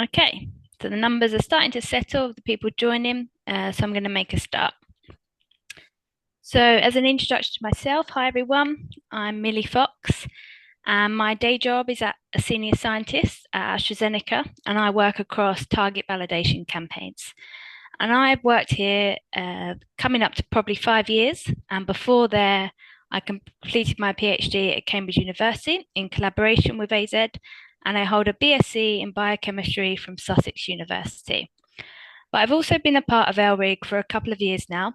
Okay, so the numbers are starting to settle, the people joining, so I'm going to make a start. So as an introduction to myself, hi everyone, I'm Millie Fox, and my day job is as a senior scientist at AstraZeneca, and I work across target validation campaigns. And I've worked here coming up to probably 5 years, and before there, I completed my PhD at Cambridge University in collaboration with AZ, and I hold a BSc in biochemistry from Sussex University. But I've also been a part of ELRIG for a couple of years now,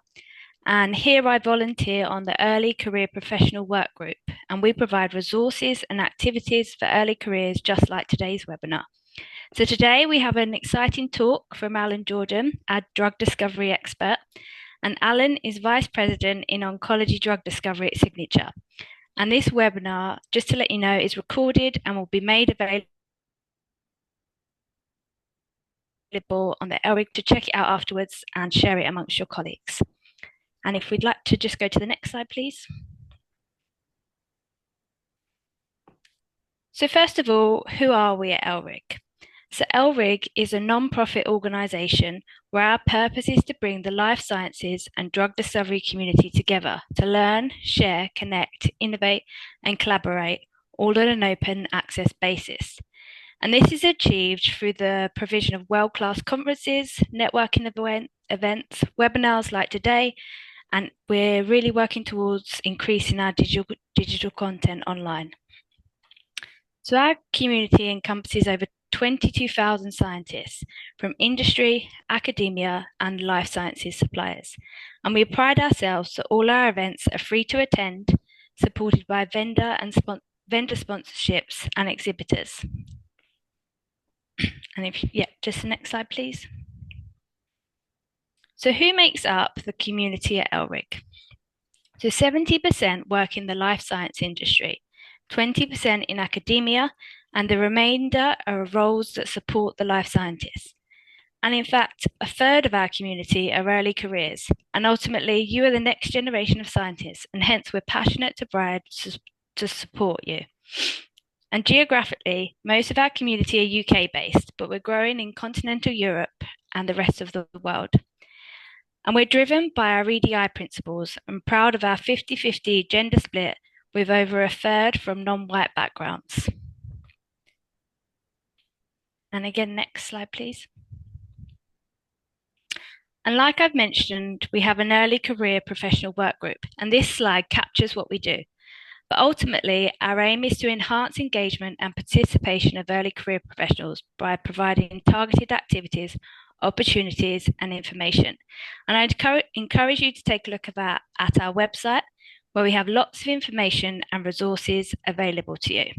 and here I volunteer on the Early Career Professional Work Group, and we provide resources and activities for early careers just like today's webinar. So today we have an exciting talk from Alan Jordan, our drug discovery expert, and Alan is Vice President in Oncology Drug Discovery at Signature. And this webinar, just to let you know, is recorded and will be made available on the ELRIG to check it out afterwards and share it amongst your colleagues. And if we'd like to just go to the next slide, please. So first of all, who are we at ELRIG? So ELRIG is a non-profit organisation where our purpose is to bring the life sciences and drug discovery community together to learn, share, connect, innovate and collaborate, all on an open access basis. And this is achieved through the provision of world-class conferences, networking events, webinars like today, and we're really working towards increasing our digital content online. So our community encompasses over 22,000 scientists from industry, academia, and life sciences suppliers. And we pride ourselves that all our events are free to attend, supported by vendor sponsorships and exhibitors. And just the next slide, please. So who makes up the community at ELRIG? So 70% work in the life science industry, 20% in academia, and the remainder are roles that support the life scientists. And in fact, a third of our community are early careers, and ultimately you are the next generation of scientists, and hence we're passionate to support you. And geographically, most of our community are UK based, but we're growing in continental Europe and the rest of the world. And we're driven by our EDI principles and proud of our 50-50 gender split with over a third from non-white backgrounds. And again, next slide, please. And like I've mentioned, we have an early career professional work group, and this slide captures what we do. But ultimately, our aim is to enhance engagement and participation of early career professionals by providing targeted activities, opportunities, and information. And I'd encourage you to take a look at our website, where we have lots of information and resources available to you.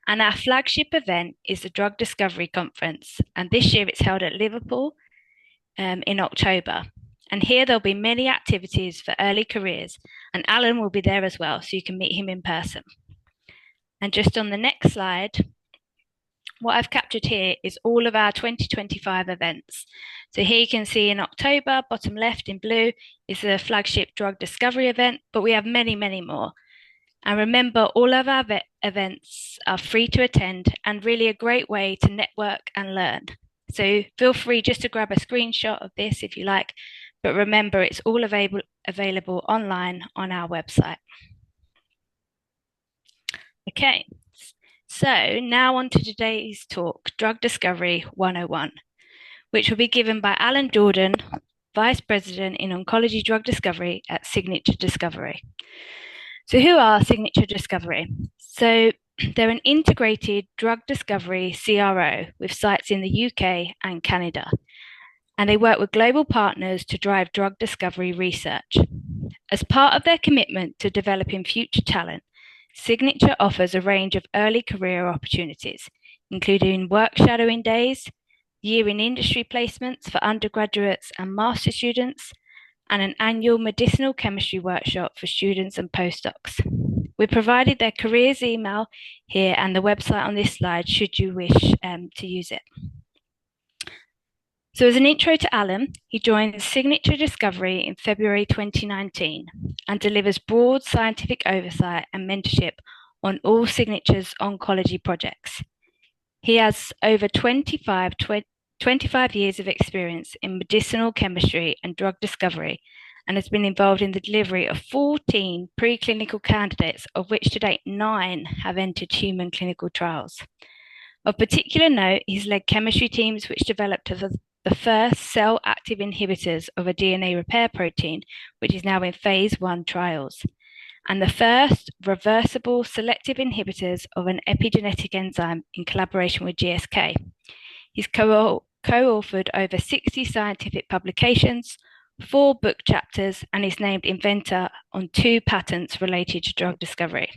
And our flagship event is the Drug Discovery Conference, and this year it's held at Liverpool in October. And here there'll be many activities for early careers, and Alan will be there as well, so you can meet him in person. And just on the next slide, what I've captured here is all of our 2025 events. So here you can see in October, bottom left in blue, is the flagship drug discovery event, but we have many, many more. And remember, all of our events are free to attend and really a great way to network and learn. So feel free just to grab a screenshot of this if you like, but remember it's all available online on our website. Okay, so now on to today's talk, Drug Discovery 101, which will be given by Alan Jordan, Vice President in Oncology Drug Discovery at Signature Discovery. So who are Signature Discovery? So they're an integrated drug discovery CRO with sites in the UK and Canada. And they work with global partners to drive drug discovery research. As part of their commitment to developing future talent, Signature offers a range of early career opportunities, including work shadowing days, year in industry placements for undergraduates and master students, and an annual medicinal chemistry workshop for students and postdocs. We provided their careers email here and the website on this slide should you wish to use it. So as an intro to Alan, he joined Signature Discovery in February 2019 and delivers broad scientific oversight and mentorship on all Signature's oncology projects. He has over 25 years of experience in medicinal chemistry and drug discovery and has been involved in the delivery of 14 preclinical candidates, of which to date 9 have entered human clinical trials. Of particular note, he's led chemistry teams which developed the first cell-active inhibitors of a DNA repair protein, which is now in phase 1 trials, and the first reversible selective inhibitors of an epigenetic enzyme in collaboration with GSK. He's co-authored over 60 scientific publications, 4 book chapters, and is named inventor on 2 patents related to drug discovery.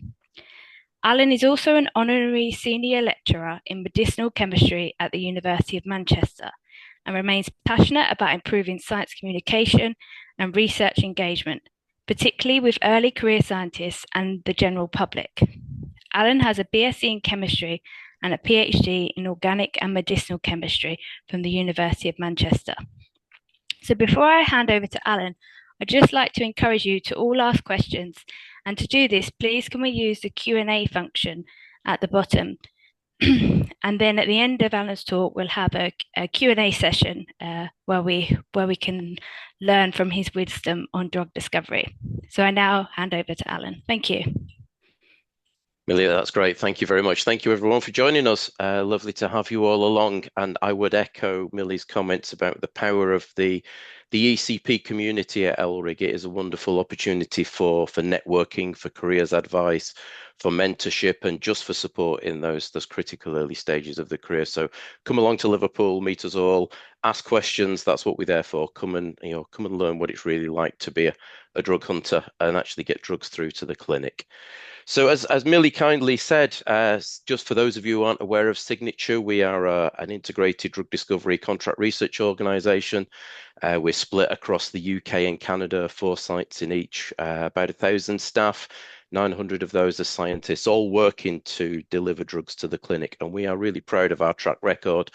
Alan is also an honorary senior lecturer in medicinal chemistry at the University of Manchester and remains passionate about improving science communication and research engagement, particularly with early career scientists and the general public. Alan has a BSc in chemistry and a PhD in organic and medicinal chemistry from the University of Manchester. So before I hand over to Alan, I'd just like to encourage you to all ask questions. And to do this, please can we use the Q&A function at the bottom. And then at the end of Alan's talk, we'll have a Q&A session where we can learn from his wisdom on drug discovery. So I now hand over to Alan. Thank you. Millie, that's great. Thank you very much. Thank you everyone for joining us. Lovely to have you all along. And I would echo Millie's comments about the power of the ECP community at ELRIG. It is a wonderful opportunity for networking, for careers advice, for mentorship, and just for support in those critical early stages of the career. So come along to Liverpool, meet us all, ask questions. That's what we're there for. Come and learn what it's really like to be a drug hunter and actually get drugs through to the clinic. So as Millie kindly said, just for those of you who aren't aware of Signature, we are an integrated drug discovery contract research organisation. We're split across the UK and Canada, 4 sites in each, about 1,000 staff. 900 of those are scientists, all working to deliver drugs to the clinic. And we are really proud of our track record.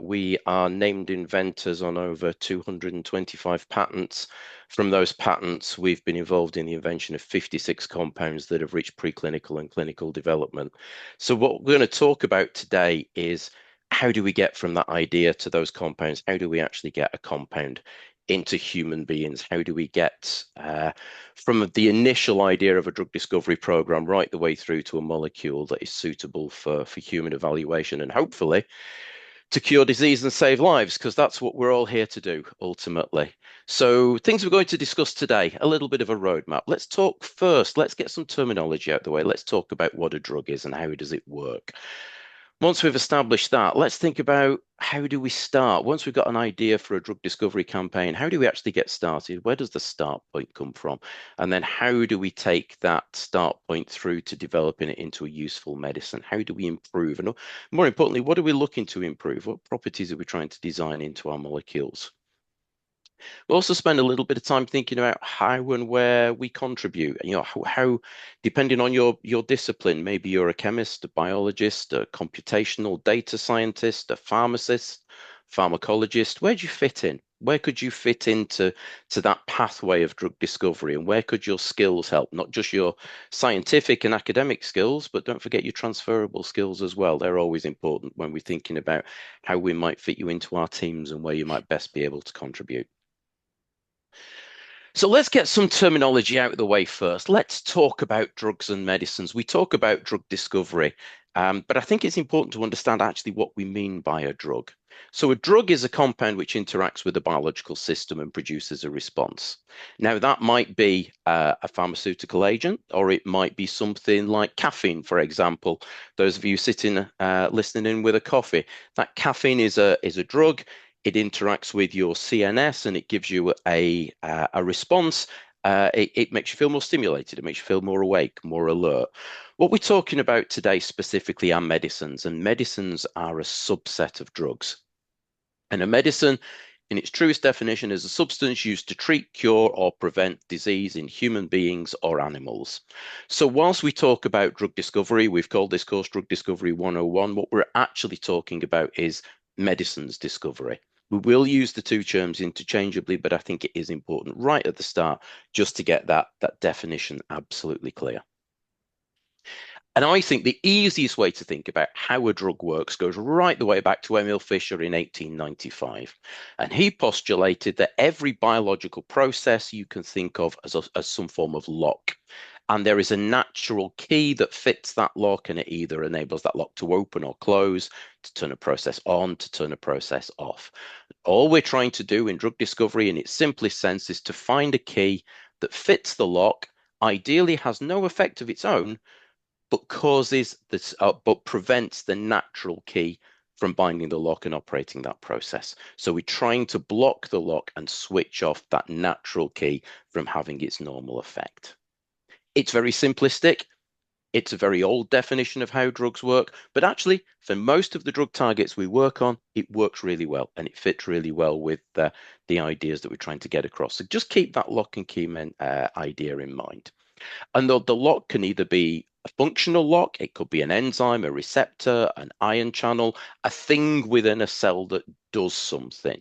We are named inventors on over 225 patents. From those patents, we've been involved in the invention of 56 compounds that have reached preclinical and clinical development. So what we're going to talk about today is how do we get from that idea to those compounds? How do we actually get a compound into human beings? How do we get from the initial idea of a drug discovery program right the way through to a molecule that is suitable for human evaluation and hopefully to cure disease and save lives, because that's what we're all here to do ultimately. So things we're going to discuss today, a little bit of a roadmap. Let's talk first, let's get some terminology out the way. Let's talk about what a drug is and how does it work. Once we've established that, let's think about how do we start? Once we've got an idea for a drug discovery campaign, how do we actually get started? Where does the start point come from? And then how do we take that start point through to developing it into a useful medicine? How do we improve? And more importantly, what are we looking to improve? What properties are we trying to design into our molecules? We'll also spend a little bit of time thinking about how and where we contribute. How depending on your discipline, maybe you're a chemist, a biologist, a computational data scientist, a pharmacist, pharmacologist. Where do you fit in? Where could you fit into that pathway of drug discovery, and where could your skills help? Not just your scientific and academic skills, but don't forget your transferable skills as well. They're always important when we're thinking about how we might fit you into our teams and where you might best be able to contribute. So let's get some terminology out of the way first. Let's talk about drugs and medicines. We talk about drug discovery, but I think it's important to understand actually what we mean by a drug. So a drug is a compound which interacts with the biological system and produces a response. Now that might be a pharmaceutical agent, or it might be something like caffeine, for example. Those of you sitting listening in with a coffee, that caffeine is a drug. It interacts with your CNS and it gives you a response. It makes you feel more stimulated. It makes you feel more awake, more alert. What we're talking about today specifically are medicines, and medicines are a subset of drugs. And a medicine, in its truest definition, is a substance used to treat, cure, or prevent disease in human beings or animals. So whilst we talk about drug discovery, we've called this course Drug Discovery 101, what we're actually talking about is medicines discovery. We will use the two terms interchangeably, but I think it is important right at the start just to get that definition absolutely clear. And I think the easiest way to think about how a drug works goes right the way back to Emil Fischer in 1895. And he postulated that every biological process you can think of as some form of lock. And there is a natural key that fits that lock, and it either enables that lock to open or close, to turn a process on, to turn a process off. All we're trying to do in drug discovery, in its simplest sense, is to find a key that fits the lock, ideally has no effect of its own, but causes this, but prevents the natural key from binding the lock and operating that process. So we're trying to block the lock and switch off that natural key from having its normal effect. It's very simplistic. It's a very old definition of how drugs work, but actually, for most of the drug targets we work on, it works really well and it fits really well with the ideas that we're trying to get across. So just keep that lock and key idea in mind. And the lock can either be a functional lock, it could be an enzyme, a receptor, an ion channel, a thing within a cell that does something.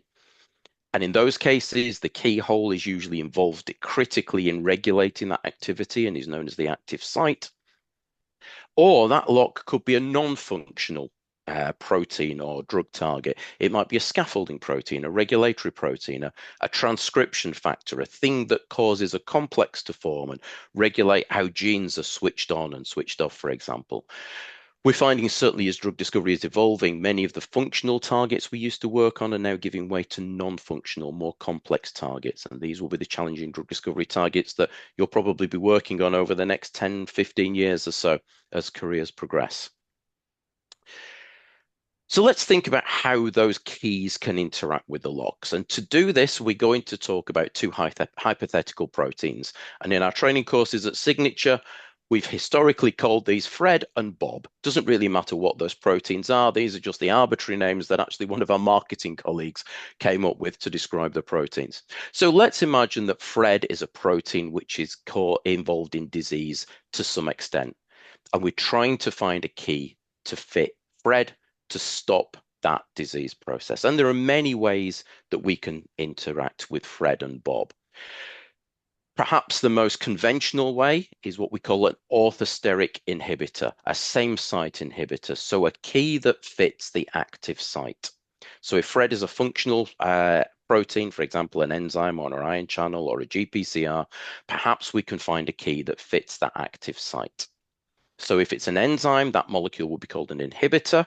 And in those cases, the keyhole is usually involved critically in regulating that activity and is known as the active site. Or that lock could be a non-functional protein or drug target. It might be a scaffolding protein, a regulatory protein, a transcription factor, a thing that causes a complex to form and regulate how genes are switched on and switched off, for example. We're finding certainly as drug discovery is evolving, many of the functional targets we used to work on are now giving way to non-functional, more complex targets. And these will be the challenging drug discovery targets that you'll probably be working on over the next 10, 15 years or so as careers progress. So let's think about how those keys can interact with the locks. And to do this, we're going to talk about two hypothetical proteins. And in our training courses at Signature, we've historically called these Fred and Bob. Doesn't really matter what those proteins are. These are just the arbitrary names that actually one of our marketing colleagues came up with to describe the proteins. So let's imagine that Fred is a protein which is involved in disease to some extent. And we're trying to find a key to fit Fred to stop that disease process. And there are many ways that we can interact with Fred and Bob. Perhaps the most conventional way is what we call an orthosteric inhibitor, a same site inhibitor. So a key that fits the active site. So if Fred is a functional protein, for example, an enzyme on an ion channel or a GPCR, perhaps we can find a key that fits that active site. So if it's an enzyme, that molecule will be called an inhibitor.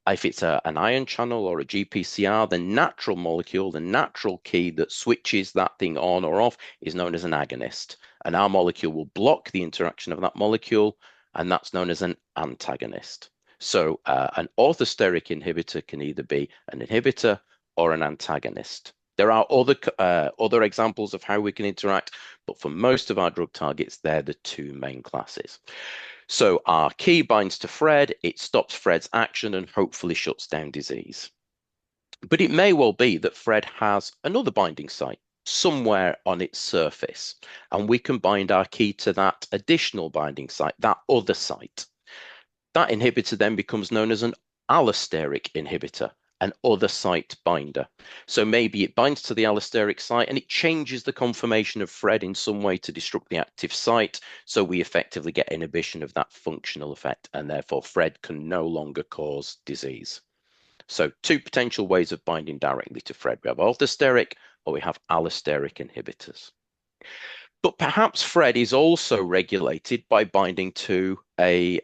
If it's an ion channel or a GPCR, the natural molecule, the natural key that switches that thing on or off is known as an agonist. And our molecule will block the interaction of that molecule, and that's known as an antagonist. So an orthosteric inhibitor can either be an inhibitor or an antagonist. There are other examples of how we can interact, but for most of our drug targets, they're the two main classes. So our key binds to Fred, it stops Fred's action and hopefully shuts down disease. But it may well be that Fred has another binding site somewhere on its surface, and we can bind our key to that additional binding site, that other site. That inhibitor then becomes known as an allosteric inhibitor, an other site binder. So maybe it binds to the allosteric site and it changes the conformation of Fred in some way to disrupt the active site. So we effectively get inhibition of that functional effect, and therefore Fred can no longer cause disease. So two potential ways of binding directly to Fred. We have orthosteric or we have allosteric inhibitors. But perhaps Fred is also regulated by binding to a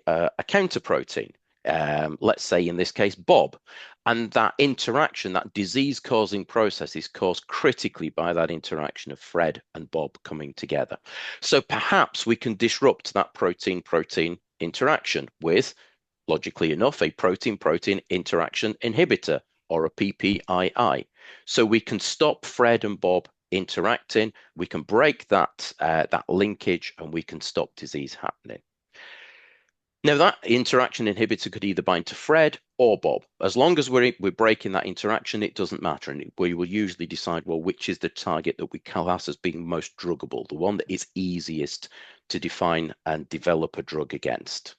counter protein. Let's say in this case, Bob. And that interaction, that disease-causing process is caused critically by that interaction of Fred and Bob coming together. So perhaps we can disrupt that protein-protein interaction with, logically enough, a protein-protein interaction inhibitor or a PPII. So we can stop Fred and Bob interacting, we can break that linkage, and we can stop disease happening. Now, that interaction inhibitor could either bind to Fred or Bob. As long as we're breaking that interaction, it doesn't matter. And we will usually decide, well, which is the target that we class as being most druggable, the one that is easiest to define and develop a drug against.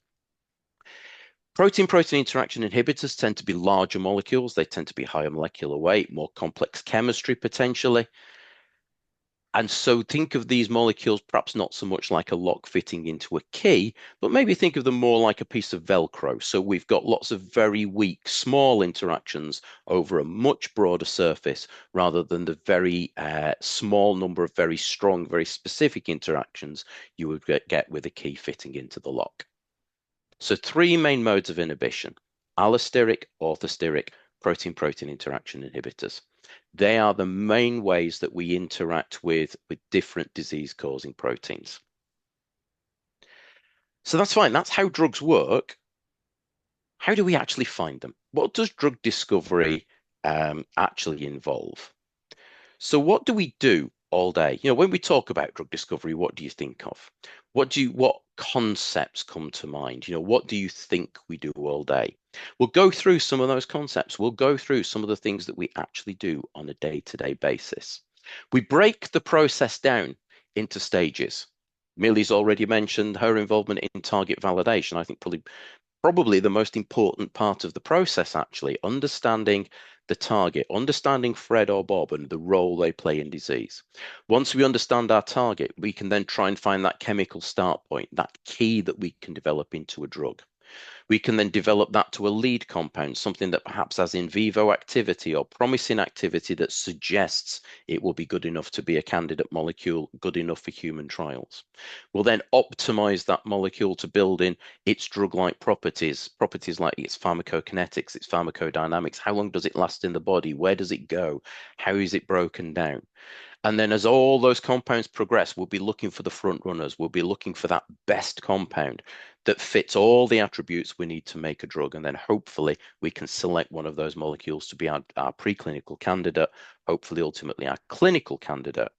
Protein-protein interaction inhibitors tend to be larger molecules. They tend to be higher molecular weight, more complex chemistry potentially. And so think of these molecules perhaps not so much like a lock fitting into a key, but maybe think of them more like a piece of Velcro. So we've got lots of very weak, small interactions over a much broader surface rather than the very small number of very strong, very specific interactions you would get with a key fitting into the lock. So three main modes of inhibition: allosteric, orthosteric, protein-protein interaction inhibitors. They are the main ways that we interact with different disease-causing proteins. So that's fine. That's how drugs work. How do we actually find them? What does drug discovery actually involve? So what do we do all day? When we talk about drug discovery, what do you think of? What concepts come to mind? What do you think we do all day? We'll go through some of those concepts. We'll go through some of the things that we actually do on a day-to-day basis. We break the process down into stages. Millie's already mentioned her involvement in target validation. I think probably the most important part of the process, actually, understanding the target, understanding Fred or Bob and the role they play in disease. Once we understand our target, we can then try and find that chemical start point, that key that we can develop into a drug. We can then develop that to a lead compound, something that perhaps has in vivo activity or promising activity that suggests it will be good enough to be a candidate molecule, good enough for human trials. We'll then optimize that molecule to build in its drug-like properties, properties like its pharmacokinetics, its pharmacodynamics. How long does it last in the body? Where does it go? How is it broken down? And then as all those compounds progress, we'll be looking for the front runners. We'll be looking for that best compound that fits all the attributes we need to make a drug. And then hopefully we can select one of those molecules to be our preclinical candidate, hopefully ultimately our clinical candidate.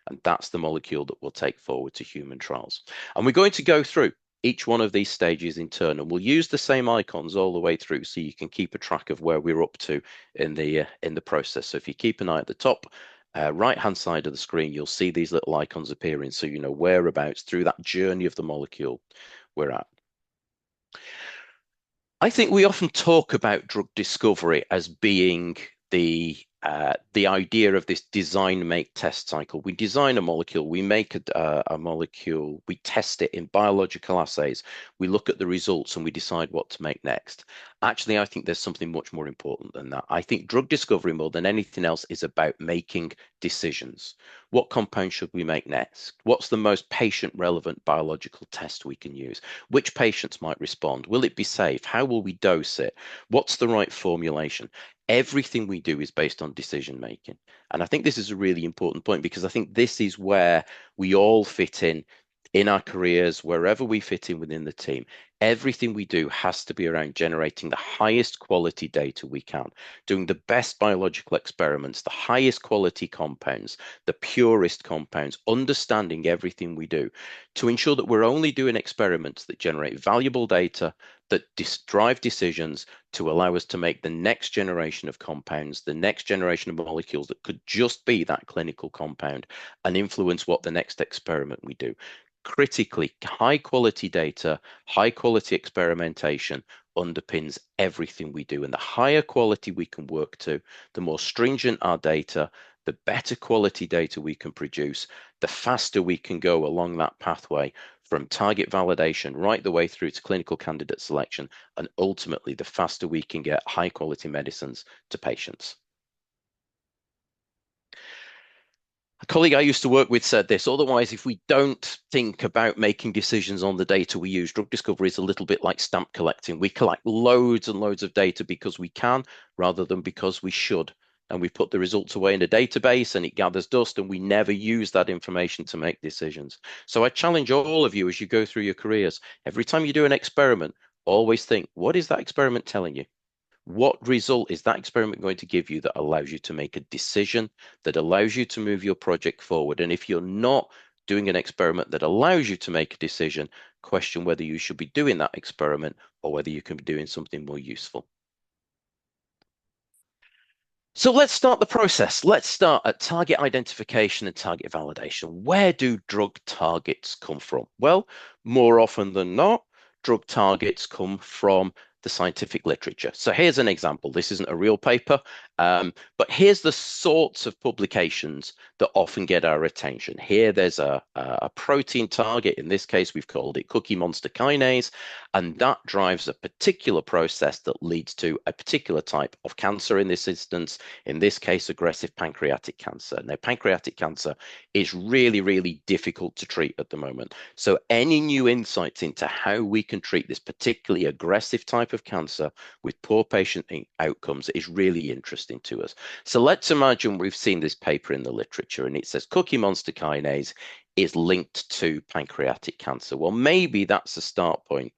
And that's the molecule that we'll take forward to human trials. And we're going to go through each one of these stages in turn, and we'll use the same icons all the way through so you can keep a track of where we're up to in the process. So if you keep an eye at the top, right-hand side of the screen, you'll see these little icons appearing so you know whereabouts through that journey of the molecule we're at. I think we often talk about drug discovery as being the idea of this design, make, test cycle. We design a molecule, we make a molecule, we test it in biological assays, we look at the results and we decide what to make next. Actually, I think there's something much more important than that. I think drug discovery, more than anything else, is about making decisions. What compound should we make next? What's the most patient-relevant biological test we can use? Which patients might respond? Will it be safe? How will we dose it? What's the right formulation? Everything we do is based on decision making. And I think this is a really important point because I think this is where we all fit in our careers, wherever we fit in within the team. Everything we do has to be around generating the highest quality data we can, doing the best biological experiments, the highest quality compounds, the purest compounds, understanding everything we do to ensure that we're only doing experiments that generate valuable data, that drive decisions to allow us to make the next generation of compounds, the next generation of molecules that could just be that clinical compound and influence what the next experiment we do. Critically, high quality data, high quality experimentation underpins everything we do. And the higher quality we can work to, the more stringent our data, the better quality data we can produce, the faster we can go along that pathway from target validation right the way through to clinical candidate selection. And ultimately, the faster we can get high quality medicines to patients. A colleague I used to work with said this: otherwise, if we don't think about making decisions on the data we use, drug discovery is a little bit like stamp collecting. We collect loads and loads of data because we can rather than because we should. And we put the results away in a database and it gathers dust and we never use that information to make decisions. So I challenge all of you as you go through your careers, every time you do an experiment, always think, what is that experiment telling you? What result is that experiment going to give you that allows you to make a decision, that allows you to move your project forward? And if you're not doing an experiment that allows you to make a decision, question whether you should be doing that experiment or whether you can be doing something more useful. So let's start the process. Let's start at target identification and target validation. Where do drug targets come from? Well, more often than not, drug targets come from the scientific literature. So here's an example. This isn't a real paper, but here's the sorts of publications that often get our attention. Here there's a protein target. In this case, we've called it cookie monster kinase, and that drives a particular process that leads to a particular type of cancer in this instance, in this case, aggressive pancreatic cancer. Now, pancreatic cancer is really, really difficult to treat at the moment. So any new insights into how we can treat this particularly aggressive type of cancer with poor patient outcomes is really interesting to us. So let's imagine we've seen this paper in the literature and it says cookie monster kinase is linked to pancreatic cancer. Well, maybe that's a start point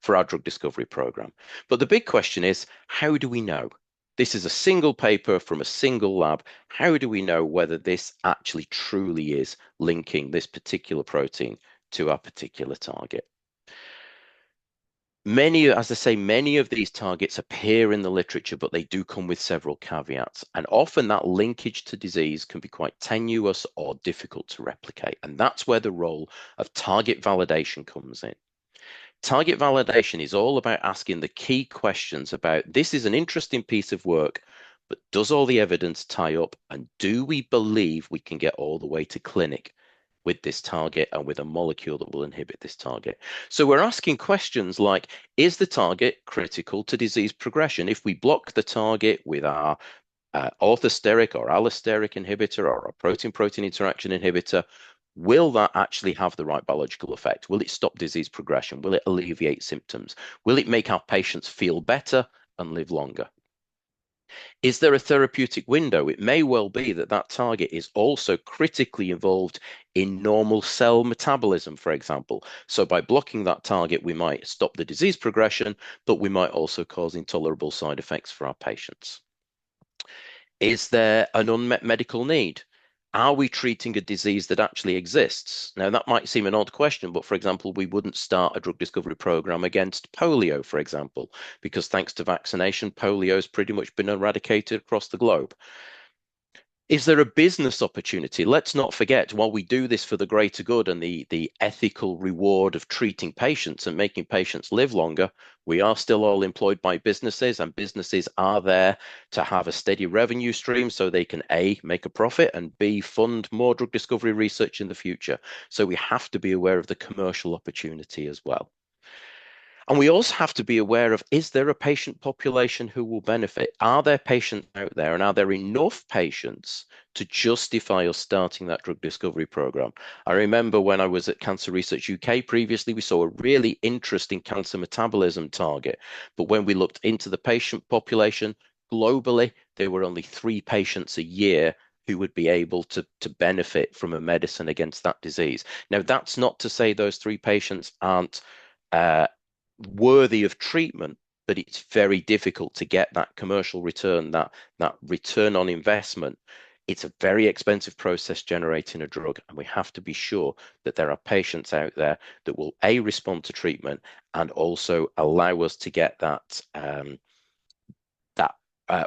for our drug discovery program. But the big question is, how do we know? This is a single paper from a single lab. How do we know whether this actually truly is linking this particular protein to our particular target? As I say, many of these targets appear in the literature, but they do come with several caveats. And often that linkage to disease can be quite tenuous or difficult to replicate. And that's where the role of target validation comes in. Target validation is all about asking the key questions about this is an interesting piece of work, but does all the evidence tie up? And do we believe we can get all the way to clinic with this target and with a molecule that will inhibit this target? So we're asking questions like, is the target critical to disease progression? If we block the target with our orthosteric or allosteric inhibitor or a protein-protein interaction inhibitor, will that actually have the right biological effect? Will it stop disease progression? Will it alleviate symptoms? Will it make our patients feel better and live longer? Is there a therapeutic window? It may well be that that target is also critically involved in normal cell metabolism, for example. So by blocking that target, we might stop the disease progression, but we might also cause intolerable side effects for our patients. Is there an unmet medical need? Are we treating a disease that actually exists? Now, that might seem an odd question, but for example, we wouldn't start a drug discovery program against polio, for example, because thanks to vaccination, polio has pretty much been eradicated across the globe. Is there a business opportunity? Let's not forget, while we do this for the greater good and the ethical reward of treating patients and making patients live longer, we are still all employed by businesses, and businesses are there to have a steady revenue stream so they can A, make a profit, and B, fund more drug discovery research in the future. So we have to be aware of the commercial opportunity as well. And we also have to be aware of, is there a patient population who will benefit? Are there patients out there, and are there enough patients to justify us starting that drug discovery program? I remember when I was at Cancer Research UK previously, we saw a really interesting cancer metabolism target. But when we looked into the patient population globally, there were only 3 patients a year who would be able to benefit from a medicine against that disease. Now, that's not to say those 3 patients aren't worthy of treatment, but it's very difficult to get that commercial return, that return on investment. It's a very expensive process generating a drug, and we have to be sure that there are patients out there that will A, respond to treatment, and also allow us to get that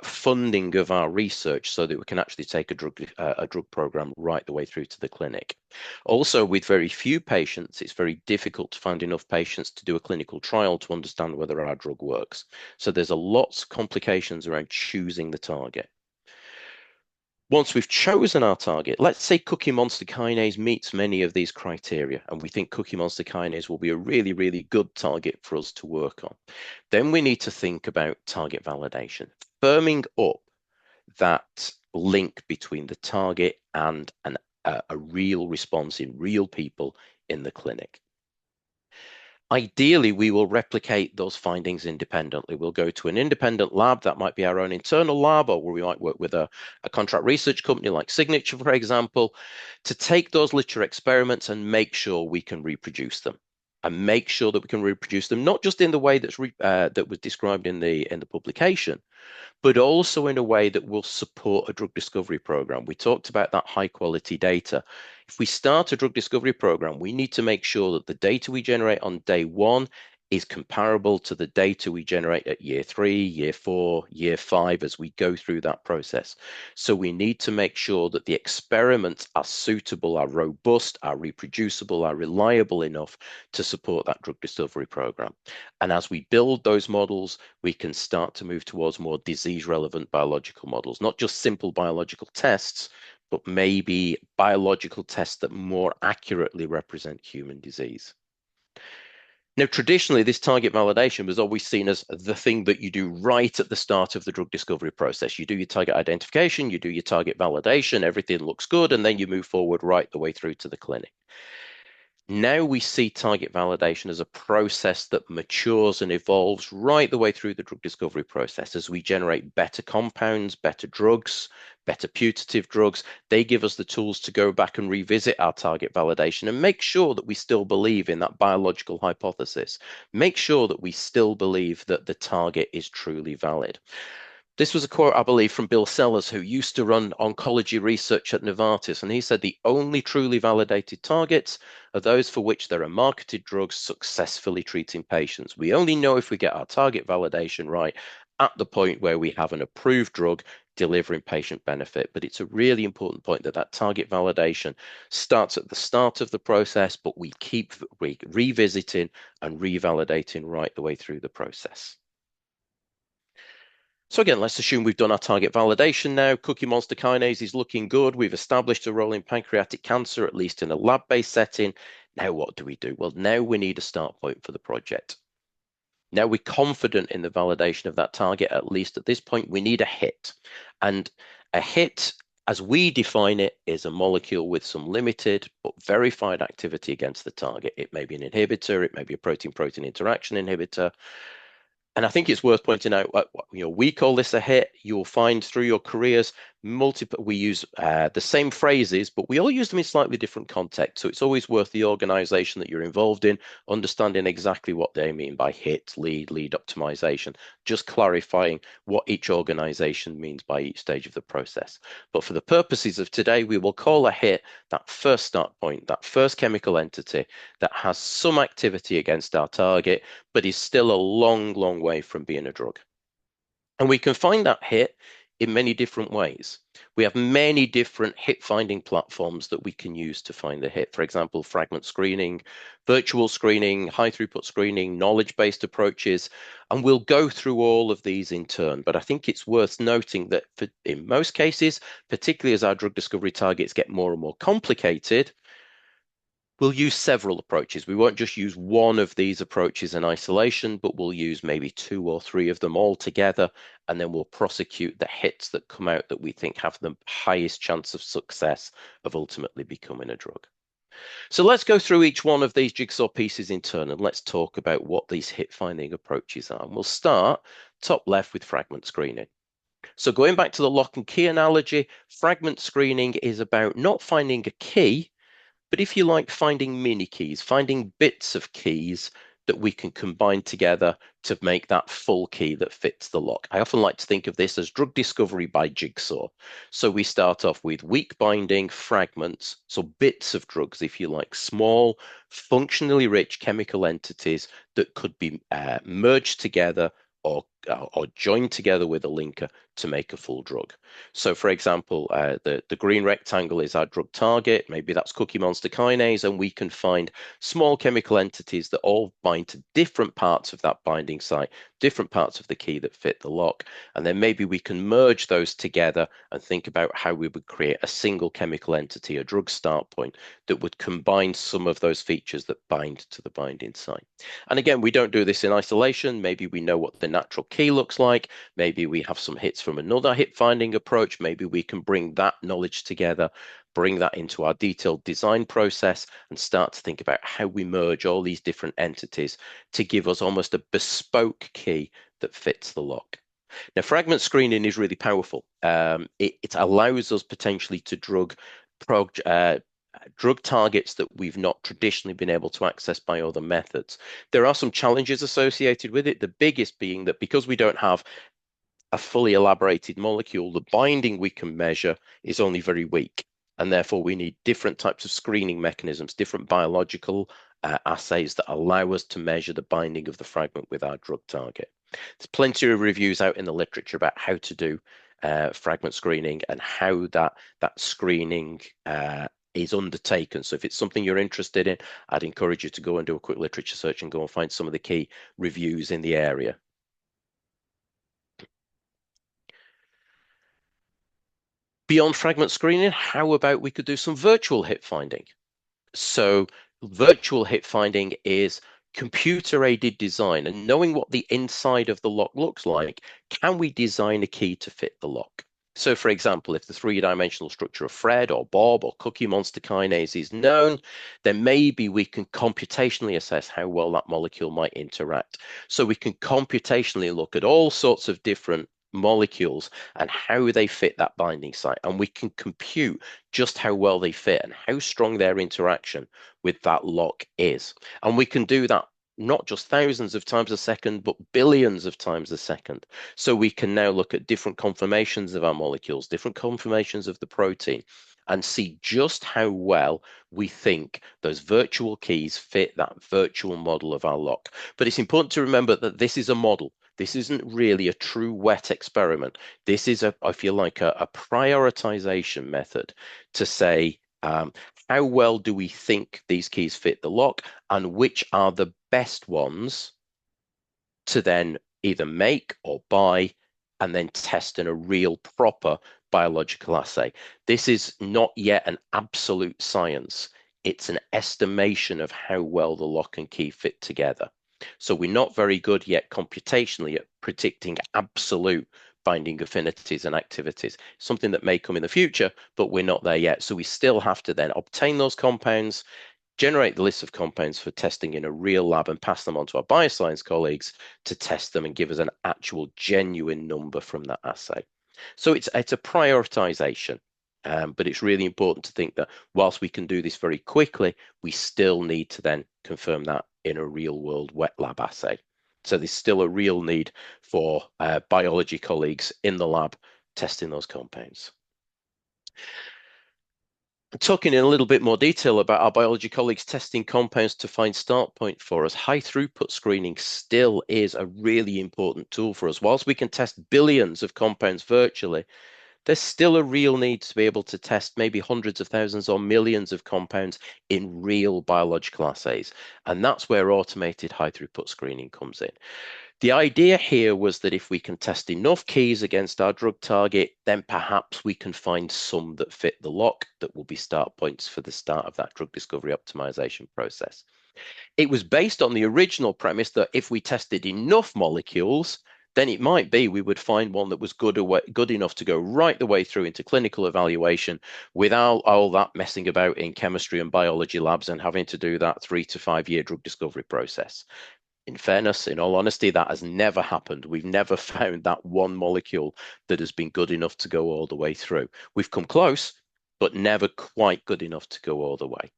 funding of our research so that we can actually take a drug program right the way through to the clinic. Also, with very few patients, it's very difficult to find enough patients to do a clinical trial to understand whether our drug works. So there's a lots of complications around choosing the target. Once we've chosen our target, let's say cookie monster kinase meets many of these criteria, and we think cookie monster kinase will be a really, really good target for us to work on. Then we need to think about target validation, firming up that link between the target and a real response in real people in the clinic. Ideally, we will replicate those findings independently. We'll go to an independent lab. That might be our own internal lab, or we might work with a contract research company like Signature, for example, to take those literature experiments and make sure we can reproduce them. And make sure that we can reproduce them, not just in the way that was described in the publication, but also in a way that will support a drug discovery program. We talked about that high quality data. If we start a drug discovery program, we need to make sure that the data we generate on day 1 is comparable to the data we generate at year 3, year 4, year 5 as we go through that process. So we need to make sure that the experiments are suitable, are robust, are reproducible, are reliable enough to support that drug discovery program. And as we build those models, we can start to move towards more disease-relevant biological models, not just simple biological tests, but maybe biological tests that more accurately represent human disease. Now, traditionally, this target validation was always seen as the thing that you do right at the start of the drug discovery process. You do your target identification, you do your target validation, everything looks good, and then you move forward right the way through to the clinic. Now we see target validation as a process that matures and evolves right the way through the drug discovery process as we generate better compounds, better drugs, better putative drugs. They give us the tools to go back and revisit our target validation and make sure that we still believe in that biological hypothesis. Make sure that we still believe that the target is truly valid. This was a quote, I believe, from Bill Sellers, who used to run oncology research at Novartis. And he said the only truly validated targets are those for which there are marketed drugs successfully treating patients. We only know if we get our target validation right at the point where we have an approved drug delivering patient benefit. But it's a really important point that target validation starts at the start of the process, but we keep revisiting and revalidating right the way through the process. So again, let's assume we've done our target validation now. Cookie monster kinase is looking good. We've established a role in pancreatic cancer, at least in a lab-based setting. Now what do we do? Well, now we need a start point for the project. Now we're confident in the validation of that target, at least at this point, we need a hit. And a hit, as we define it, is a molecule with some limited but verified activity against the target. It may be an inhibitor, it may be a protein-protein interaction inhibitor. And I think it's worth pointing out, we call this a hit. You'll find through your careers, we use the same phrases, but we all use them in slightly different contexts. So it's always worth the organization that you're involved in understanding exactly what they mean by hit, lead optimization, just clarifying what each organization means by each stage of the process. But for the purposes of today, we will call a hit that first start point, that first chemical entity that has some activity against our target, but is still a long way from being a drug. And we can find that hit in many different ways. We have many different hit finding platforms that we can use to find the hit. For example, fragment screening, virtual screening, high throughput screening, knowledge-based approaches, and we'll go through all of these in turn. But I think it's worth noting that in most cases, particularly as our drug discovery targets get more and more complicated, we'll use several approaches. We won't just use one of these approaches in isolation, but we'll use maybe 2 or 3 of them all together, and then we'll prosecute the hits that come out that we think have the highest chance of success of ultimately becoming a drug. So let's go through each one of these jigsaw pieces in turn, and let's talk about what these hit-finding approaches are. And we'll start top left with fragment screening. So going back to the lock and key analogy, fragment screening is about not finding a key, but if you like, finding mini keys, finding bits of keys that we can combine together to make that full key that fits the lock. I often like to think of this as drug discovery by jigsaw. So we start off with weak binding fragments, so bits of drugs, if you like, small, functionally rich chemical entities that could be merged together or joined together with a linker to make a full drug. So for example, the green rectangle is our drug target. Maybe that's cookie monster kinase, and we can find small chemical entities that all bind to different parts of that binding site, different parts of the key that fit the lock. And then maybe we can merge those together and think about how we would create a single chemical entity, a drug start point, that would combine some of those features that bind to the binding site. And again, we don't do this in isolation. Maybe we know what the natural key looks like. Maybe we have some hits from another hit finding approach. Maybe we can bring that knowledge together, bring that into our detailed design process, and start to think about how we merge all these different entities to give us almost a bespoke key that fits the lock. Now, fragment screening is really powerful. It allows us potentially to drug targets that we've not traditionally been able to access by other methods. There are some challenges associated with it, the biggest being that because we don't have a fully elaborated molecule, the binding we can measure is only very weak. And therefore, we need different types of screening mechanisms, different biological assays that allow us to measure the binding of the fragment with our drug target. There's plenty of reviews out in the literature about how to do fragment screening and how that screening is undertaken. So if it's something you're interested in, I'd encourage you to go and do a quick literature search and go and find some of the key reviews in the area. Beyond fragment screening, how about we could do some virtual hit finding? So virtual hit finding is computer-aided design, and knowing what the inside of the lock looks like, can we design a key to fit the lock? So for example, if the three-dimensional structure of Fred or Bob or Cookie Monster kinase is known, then maybe we can computationally assess how well that molecule might interact. So we can computationally look at all sorts of different molecules and how they fit that binding site, and we can compute just how well they fit and how strong their interaction with that lock is. And we can do that not just thousands of times a second, but billions of times a second. So we can now look at different conformations of our molecules, different conformations of the protein, and see just how well we think those virtual keys fit that virtual model of our lock. But it's important to remember that this is a model. This isn't really a true wet experiment. This is, I feel like, a prioritization method to say, how well do we think these keys fit the lock, and which are the best ones to then either make or buy and then test in a real proper biological assay. This is not yet an absolute science. It's an estimation of how well the lock and key fit together. So we're not very good yet computationally at predicting absolute binding affinities and activities, something that may come in the future, but we're not there yet. So we still have to then obtain those compounds, generate the list of compounds for testing in a real lab, and pass them on to our bioscience colleagues to test them and give us an actual genuine number from that assay. So it's a prioritization, but it's really important to think that whilst we can do this very quickly, we still need to then confirm that in a real world wet lab assay. So there's still a real need for biology colleagues in the lab testing those compounds. Talking in a little bit more detail about our biology colleagues testing compounds to find start point for us, high throughput screening still is a really important tool for us. Whilst we can test billions of compounds virtually, there's still a real need to be able to test maybe hundreds of thousands or millions of compounds in real biological assays. And that's where automated high throughput screening comes in. The idea here was that if we can test enough keys against our drug target, then perhaps we can find some that fit the lock that will be start points for the start of that drug discovery optimization process. It was based on the original premise that if we tested enough molecules, then it might be we would find one that was good enough to go right the way through into clinical evaluation without all that messing about in chemistry and biology labs and having to do that 3 to 5 year drug discovery process. In fairness, in all honesty, that has never happened. We've never found that one molecule that has been good enough to go all the way through. We've come close, but never quite good enough to go all the way.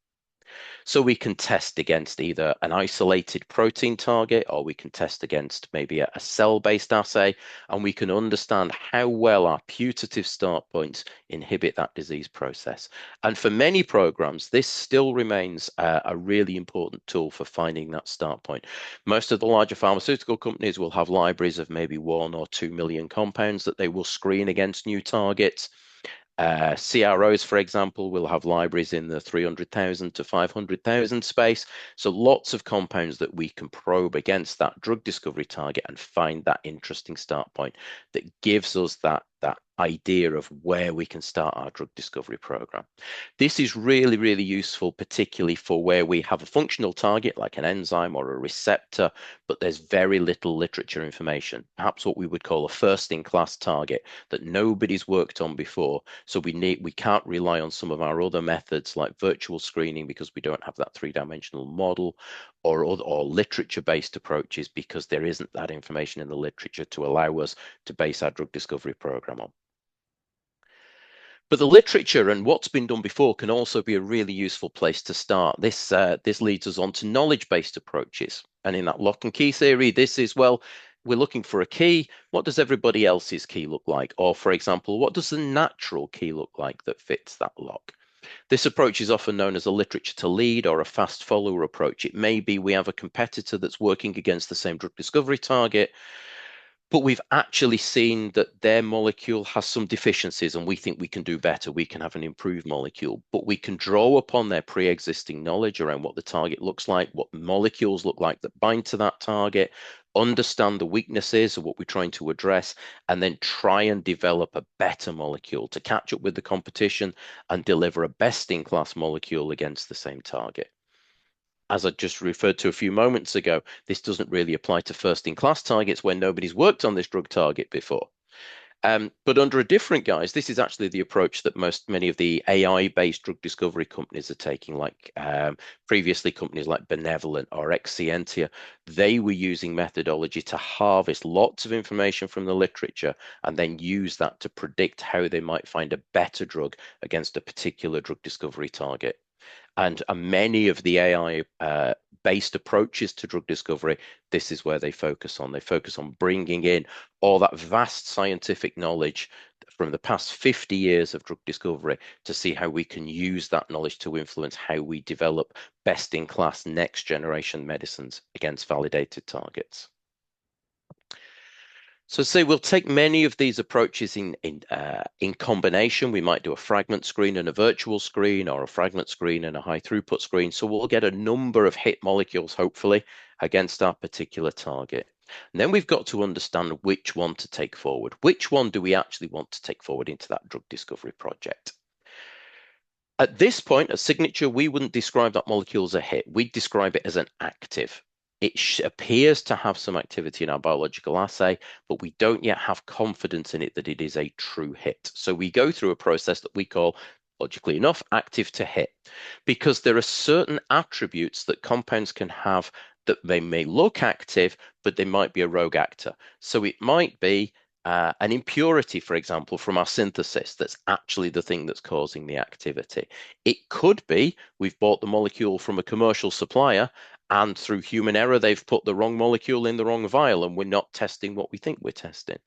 So we can test against either an isolated protein target, or we can test against maybe a cell-based assay, and we can understand how well our putative start points inhibit that disease process. And for many programs, this still remains a really important tool for finding that start point. Most of the larger pharmaceutical companies will have libraries of maybe 1 or 2 million compounds that they will screen against new targets. CROs, for example, will have libraries in the 300,000 to 500,000 space. So lots of compounds that we can probe against that drug discovery target and find that interesting start point that gives us that idea of where we can start our drug discovery program. This is really, really useful, particularly for where we have a functional target like an enzyme or a receptor, but there's very little literature information, perhaps what we would call a first-in-class target that nobody's worked on before. So we can't rely on some of our other methods like virtual screening because we don't have that three-dimensional model, or literature-based approaches because there isn't that information in the literature to allow us to base our drug discovery program on. But the literature and what's been done before can also be a really useful place to start. This leads us on to knowledge-based approaches. And in that lock and key theory, this is, well, we're looking for a key. What does everybody else's key look like? Or, for example, what does the natural key look like that fits that lock? This approach is often known as a literature to lead or a fast follower approach. It may be we have a competitor that's working against the same drug discovery target, but we've actually seen that their molecule has some deficiencies and we think we can do better. We can have an improved molecule, but we can draw upon their pre-existing knowledge around what the target looks like, what molecules look like that bind to that target, understand the weaknesses of what we're trying to address, and then try and develop a better molecule to catch up with the competition and deliver a best-in-class molecule against the same target. As I just referred to a few moments ago, this doesn't really apply to first-in-class targets where nobody's worked on this drug target before. But under a different guise, this is actually the approach that many of the AI-based drug discovery companies are taking, like previously companies like Benevolent or Exscientia. They were using methodology to harvest lots of information from the literature and then use that to predict how they might find a better drug against a particular drug discovery target. And many of the AI based approaches to drug discovery, this is where they focus on. They focus on bringing in all that vast scientific knowledge from the past 50 years of drug discovery to see how we can use that knowledge to influence how we develop best in class next generation medicines against validated targets. So say we'll take many of these approaches in combination. We might do a fragment screen and a virtual screen, or a fragment screen and a high throughput screen. So we'll get a number of hit molecules, hopefully, against our particular target. And then we've got to understand which one to take forward. Which one do we actually want to take forward into that drug discovery project? At this point, a signature, we wouldn't describe that molecule as a hit. We'd describe it as an active. It appears to have some activity in our biological assay, but we don't yet have confidence in it that it is a true hit. So we go through a process that we call, logically enough, active to hit, because there are certain attributes that compounds can have that they may look active, but they might be a rogue actor. So it might be an impurity, for example, from our synthesis that's actually the thing that's causing the activity. It could be we've bought the molecule from a commercial supplier and through human error, they've put the wrong molecule in the wrong vial and we're not testing what we think we're testing.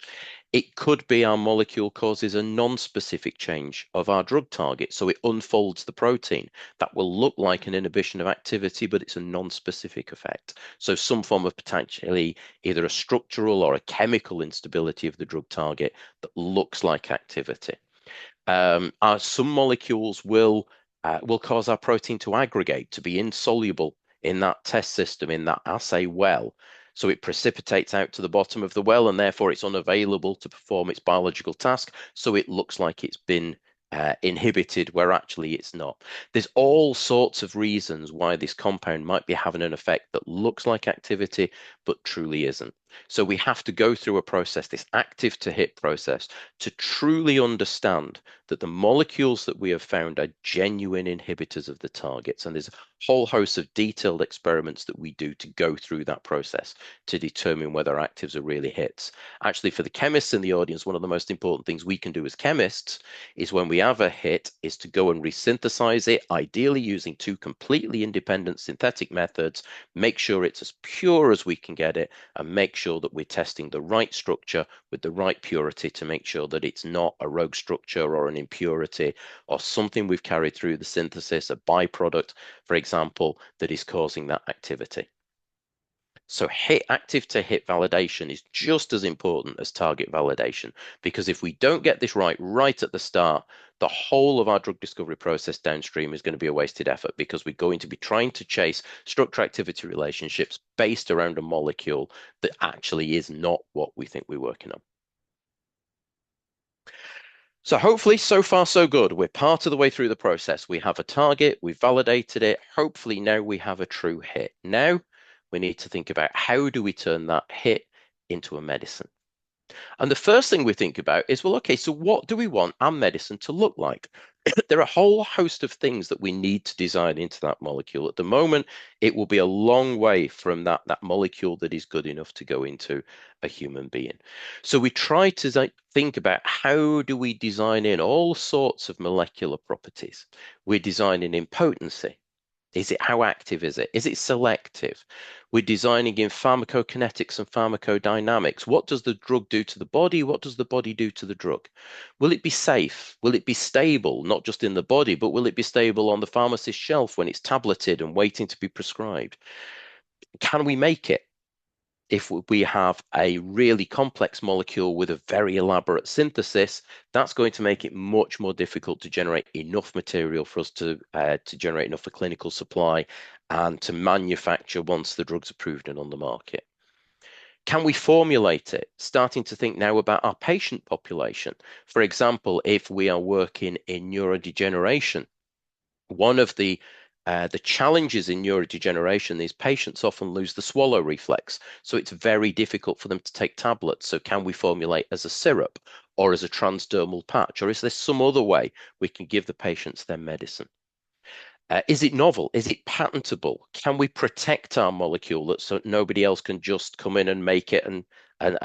It could be our molecule causes a non-specific change of our drug target. So it unfolds the protein. That will look like an inhibition of activity, but it's a non-specific effect. So some form of potentially either a structural or a chemical instability of the drug target that looks like activity. Some molecules will cause our protein to aggregate, to be insoluble in that test system, in that assay well. So it precipitates out to the bottom of the well, and therefore it's unavailable to perform its biological task. So it looks like it's been inhibited where actually it's not. There's all sorts of reasons why this compound might be having an effect that looks like activity, but truly isn't. So we have to go through a process, this active to hit process, to truly understand that the molecules that we have found are genuine inhibitors of the targets. And there's a whole host of detailed experiments that we do to go through that process to determine whether actives are really hits. Actually, for the chemists in the audience, one of the most important things we can do as chemists is when we have a hit is to go and resynthesize it, ideally using two completely independent synthetic methods, make sure it's as pure as we can get it, and make sure that we're testing the right structure with the right purity to make sure that it's not a rogue structure or an impurity or something we've carried through the synthesis, a byproduct, for example, that is causing that activity. So active to hit validation is just as important as target validation, because if we don't get this right at the start, the whole of our drug discovery process downstream is going to be a wasted effort, because we're going to be trying to chase structure activity relationships based around a molecule that actually is not what we think we're working on. So hopefully, so far, so good. We're part of the way through the process. We have a target, we've validated it. Hopefully now we have a true hit. Now we need to think about how do we turn that hit into a medicine? And the first thing we think about is, well, okay, so what do we want our medicine to look like? There are a whole host of things that we need to design into that molecule. At the moment, it will be a long way from that molecule that is good enough to go into a human being. So we try to think about how do we design in all sorts of molecular properties. We're designing in potency. Is it, how active is it? Is it selective? We're designing in pharmacokinetics and pharmacodynamics. What does the drug do to the body? What does the body do to the drug? Will it be safe? Will it be stable, not just in the body, but will it be stable on the pharmacist's shelf when it's tableted and waiting to be prescribed? Can we make it? If we have a really complex molecule with a very elaborate synthesis, that's going to make it much more difficult to generate enough material for us to generate enough for clinical supply and to manufacture once the drug's approved and on the market. Can we formulate it? Starting to think now about our patient population. For example, if we are working in neurodegeneration, one of the challenges in neurodegeneration is patients often lose the swallow reflex, so it's very difficult for them to take tablets. So can we formulate as a syrup or as a transdermal patch, or is there some other way we can give the patients their medicine? Is it novel? Is it patentable? Can we protect our molecule that so nobody else can just come in and make it and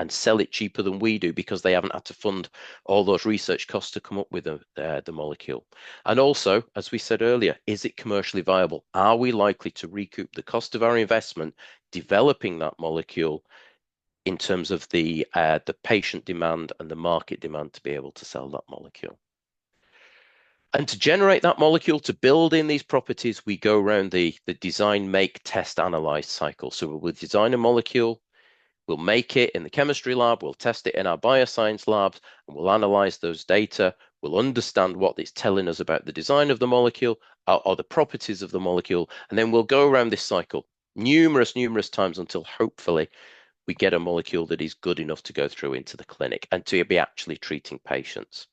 sell it cheaper than we do because they haven't had to fund all those research costs to come up with the molecule? And also, as we said earlier, is it commercially viable? Are we likely to recoup the cost of our investment developing that molecule in terms of the patient demand and the market demand to be able to sell that molecule? And to generate that molecule, to build in these properties, we go around the design, make, test, analyze cycle. So we'll design a molecule, we'll make it in the chemistry lab, we'll test it in our bioscience labs, and we'll analyze those data. We'll understand what it's telling us about the design of the molecule or the properties of the molecule. And then we'll go around this cycle numerous times until hopefully we get a molecule that is good enough to go through into the clinic and to be actually treating patients.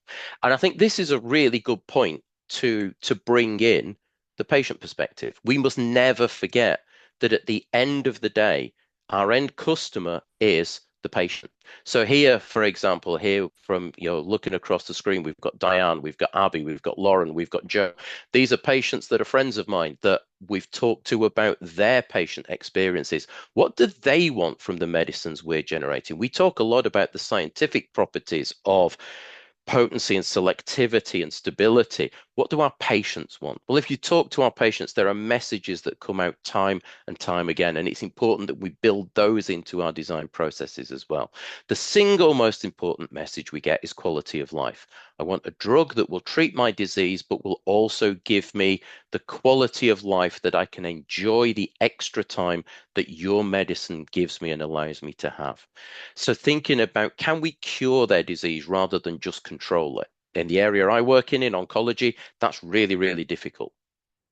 And I think this is a really good point to bring in the patient perspective. We must never forget that at the end of the day, our end customer is the patient. So here, for example, here from looking across the screen, we've got Diane, we've got Abby, we've got Lauren, we've got Joe. These are patients that are friends of mine that we've talked to about their patient experiences. What do they want from the medicines we're generating? We talk a lot about the scientific properties of potency and selectivity and stability. What do our patients want? Well, if you talk to our patients, there are messages that come out time and time again, and it's important that we build those into our design processes as well. The single most important message we get is quality of life. I want a drug that will treat my disease, but will also give me the quality of life that I can enjoy the extra time that your medicine gives me and allows me to have. So thinking about, can we cure their disease rather than just control it? In the area I work in oncology, that's really difficult.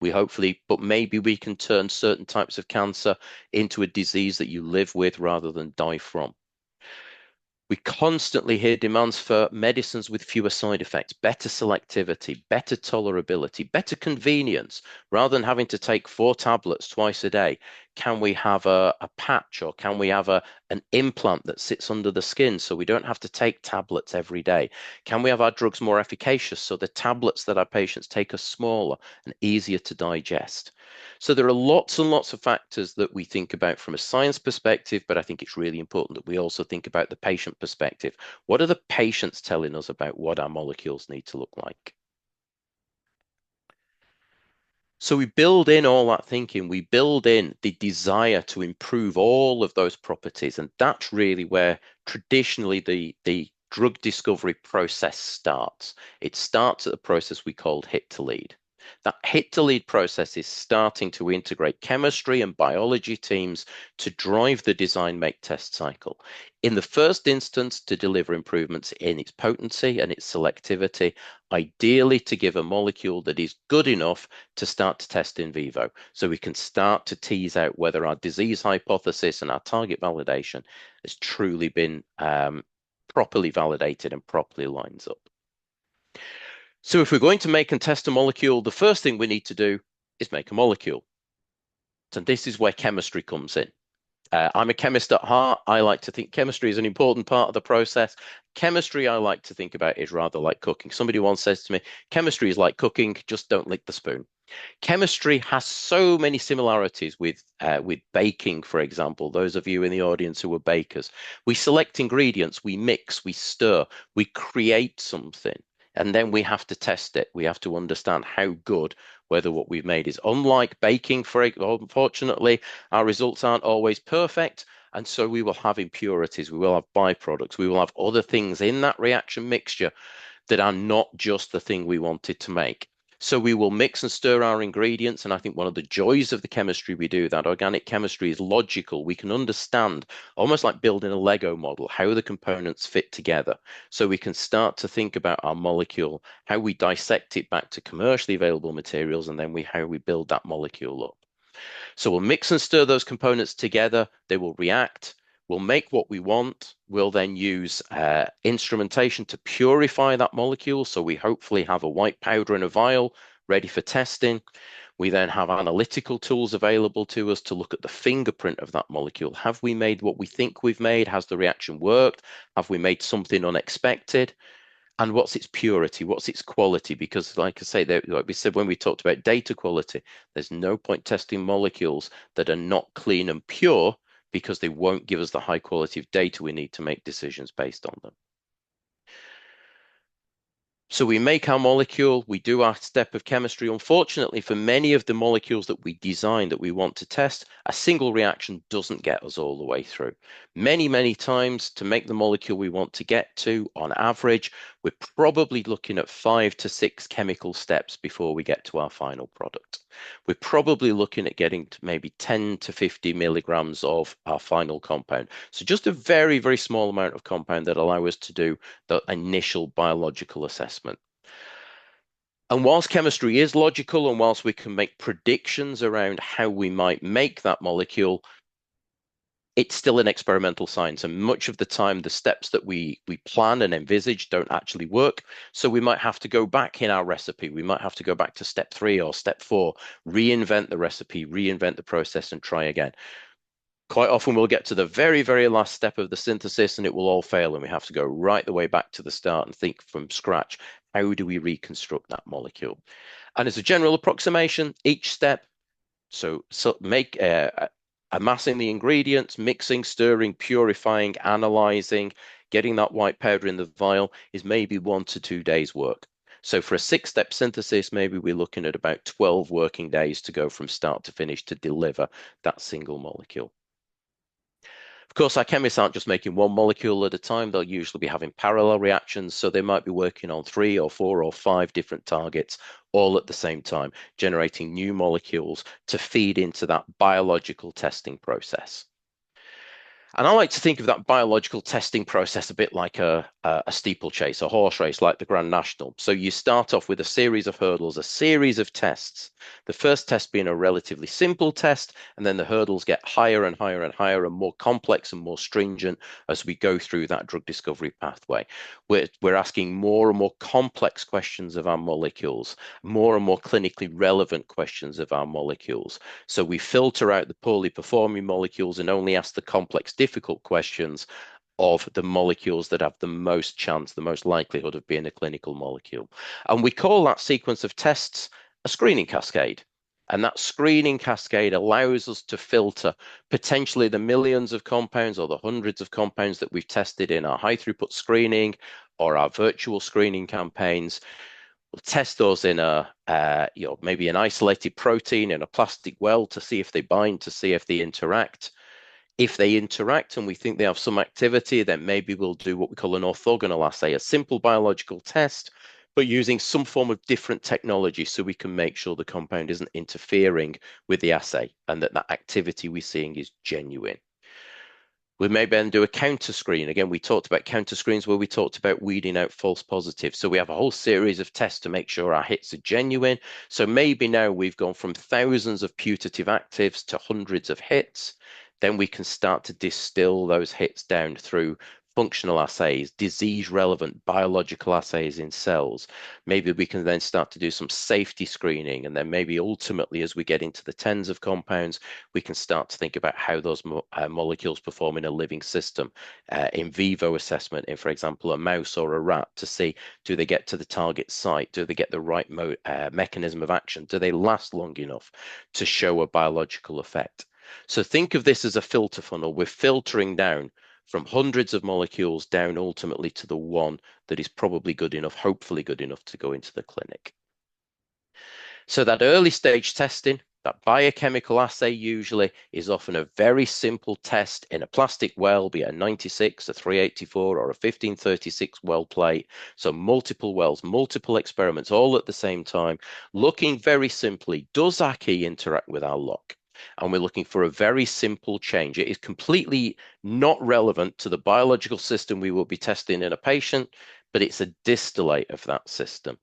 We hopefully, but maybe we can turn certain types of cancer into a disease that you live with rather than die from. We constantly hear demands for medicines with fewer side effects, better selectivity, better tolerability, better convenience. Rather than having to take 4 tablets twice a day, can we have a patch, or can we have an implant that sits under the skin so we don't have to take tablets every day? Can we have our drugs more efficacious so the tablets that our patients take are smaller and easier to digest? So there are lots and lots of factors that we think about from a science perspective, but I think it's really important that we also think about the patient perspective. What are the patients telling us about what our molecules need to look like? So we build in all that thinking, we build in the desire to improve all of those properties, and that's really where traditionally the drug discovery process starts. It starts at the process we called hit to lead. That hit to lead process is starting to integrate chemistry and biology teams to drive the design, make, test cycle. In the first instance, to deliver improvements in its potency and its selectivity, ideally to give a molecule that is good enough to start to test in vivo. So we can start to tease out whether our disease hypothesis and our target validation has truly been properly validated and properly lines up. So if we're going to make and test a molecule, the first thing we need to do is make a molecule. And this is where chemistry comes in. I'm a chemist at heart. I like to think chemistry is an important part of the process. Chemistry, I like to think about, is rather like cooking. Somebody once says to me, chemistry is like cooking, just don't lick the spoon. Chemistry has so many similarities with baking, for example. Those of you in the audience who are bakers, we select ingredients, we mix, we stir, we create something. And then we have to test it. We have to understand how good, whether what we've made is. Unlike baking, unfortunately, our results aren't always perfect. And so we will have impurities, we will have byproducts, we will have other things in that reaction mixture that are not just the thing we wanted to make. So we will mix and stir our ingredients. And I think one of the joys of the chemistry we do, that organic chemistry, is logical. We can understand, almost like building a Lego model, how the components fit together. So we can start to think about our molecule, how we dissect it back to commercially available materials, and then how we build that molecule up. So we'll mix and stir those components together. They will react. We'll make what we want. We'll then use instrumentation to purify that molecule. So we hopefully have a white powder in a vial ready for testing. We then have analytical tools available to us to look at the fingerprint of that molecule. Have we made what we think we've made? Has the reaction worked? Have we made something unexpected? And what's its purity? What's its quality? Because, like I say, like we said when we talked about data quality, there's no point testing molecules that are not clean and pure because they won't give us the high quality of data we need to make decisions based on them. So we make our molecule, we do our step of chemistry. Unfortunately, for many of the molecules that we design that we want to test, a single reaction doesn't get us all the way through. Many times to make the molecule we want to get to, on average, we're probably looking at 5 to 6 chemical steps before we get to our final product. We're probably looking at getting to maybe 10 to 50 milligrams of our final compound. So just a very small amount of compound that allow us to do the initial biological assessment. And whilst chemistry is logical, and whilst we can make predictions around how we might make that molecule, it's still an experimental science. And much of the time, the steps that we plan and envisage don't actually work. So we might have to go back in our recipe. We might have to go back to step 3 or step 4, reinvent the recipe, reinvent the process, and try again. Quite often we'll get to the very last step of the synthesis and it will all fail, and we have to go right the way back to the start and think from scratch, how do we reconstruct that molecule? And as a general approximation, each step, so make amassing the ingredients, mixing, stirring, purifying, analyzing, getting that white powder in the vial, is maybe 1 to 2 days work. So for a 6-step synthesis, maybe we're looking at about 12 working days to go from start to finish to deliver that single molecule. Of course, our chemists aren't just making one molecule at a time. They'll usually be having parallel reactions. So they might be working on 3 or 4 or 5 different targets all at the same time, generating new molecules to feed into that biological testing process. And I like to think of that biological testing process a bit like a steeplechase, a horse race like the Grand National. So you start off with a series of hurdles, a series of tests. The first test being a relatively simple test, and then the hurdles get higher and higher and higher and more complex and more stringent as we go through that drug discovery pathway. We're asking more and more complex questions of our molecules, more and more clinically relevant questions of our molecules. So we filter out the poorly performing molecules and only ask the complex, difficult questions of the molecules that have the most chance, the most likelihood of being a clinical molecule. And we call that sequence of tests a screening cascade. And that screening cascade allows us to filter potentially the millions of compounds or the hundreds of compounds that we've tested in our high throughput screening or our virtual screening campaigns. We'll test those in maybe an isolated protein in a plastic well to see if they bind, to see if they interact. If they interact and we think they have some activity, then maybe we'll do what we call an orthogonal assay, a simple biological test, but using some form of different technology so we can make sure the compound isn't interfering with the assay and that that activity we're seeing is genuine. We may then do a counter screen. Again, we talked about counter screens where we talked about weeding out false positives. So we have a whole series of tests to make sure our hits are genuine. So maybe now we've gone from thousands of putative actives to hundreds of hits. Then we can start to distill those hits down through functional assays, disease-relevant biological assays in cells. Maybe we can then start to do some safety screening, and then maybe ultimately, as we get into the tens of compounds, we can start to think about how those molecules perform in a living system, in vivo assessment in, for example, a mouse or a rat to see, do they get to the target site? Do they get the right mechanism of action? Do they last long enough to show a biological effect? So think of this as a filter funnel. We're filtering down from hundreds of molecules down ultimately to the one that is probably good enough, hopefully good enough to go into the clinic. So that early stage testing, that biochemical assay usually is often a very simple test in a plastic well, be it a 96, a 384, or a 1536 well plate. So multiple wells, multiple experiments, all at the same time, looking very simply, does our key interact with our lock? And we're looking for a very simple change. It is completely not relevant to the biological system we will be testing in a patient, but it's a distillate of that system.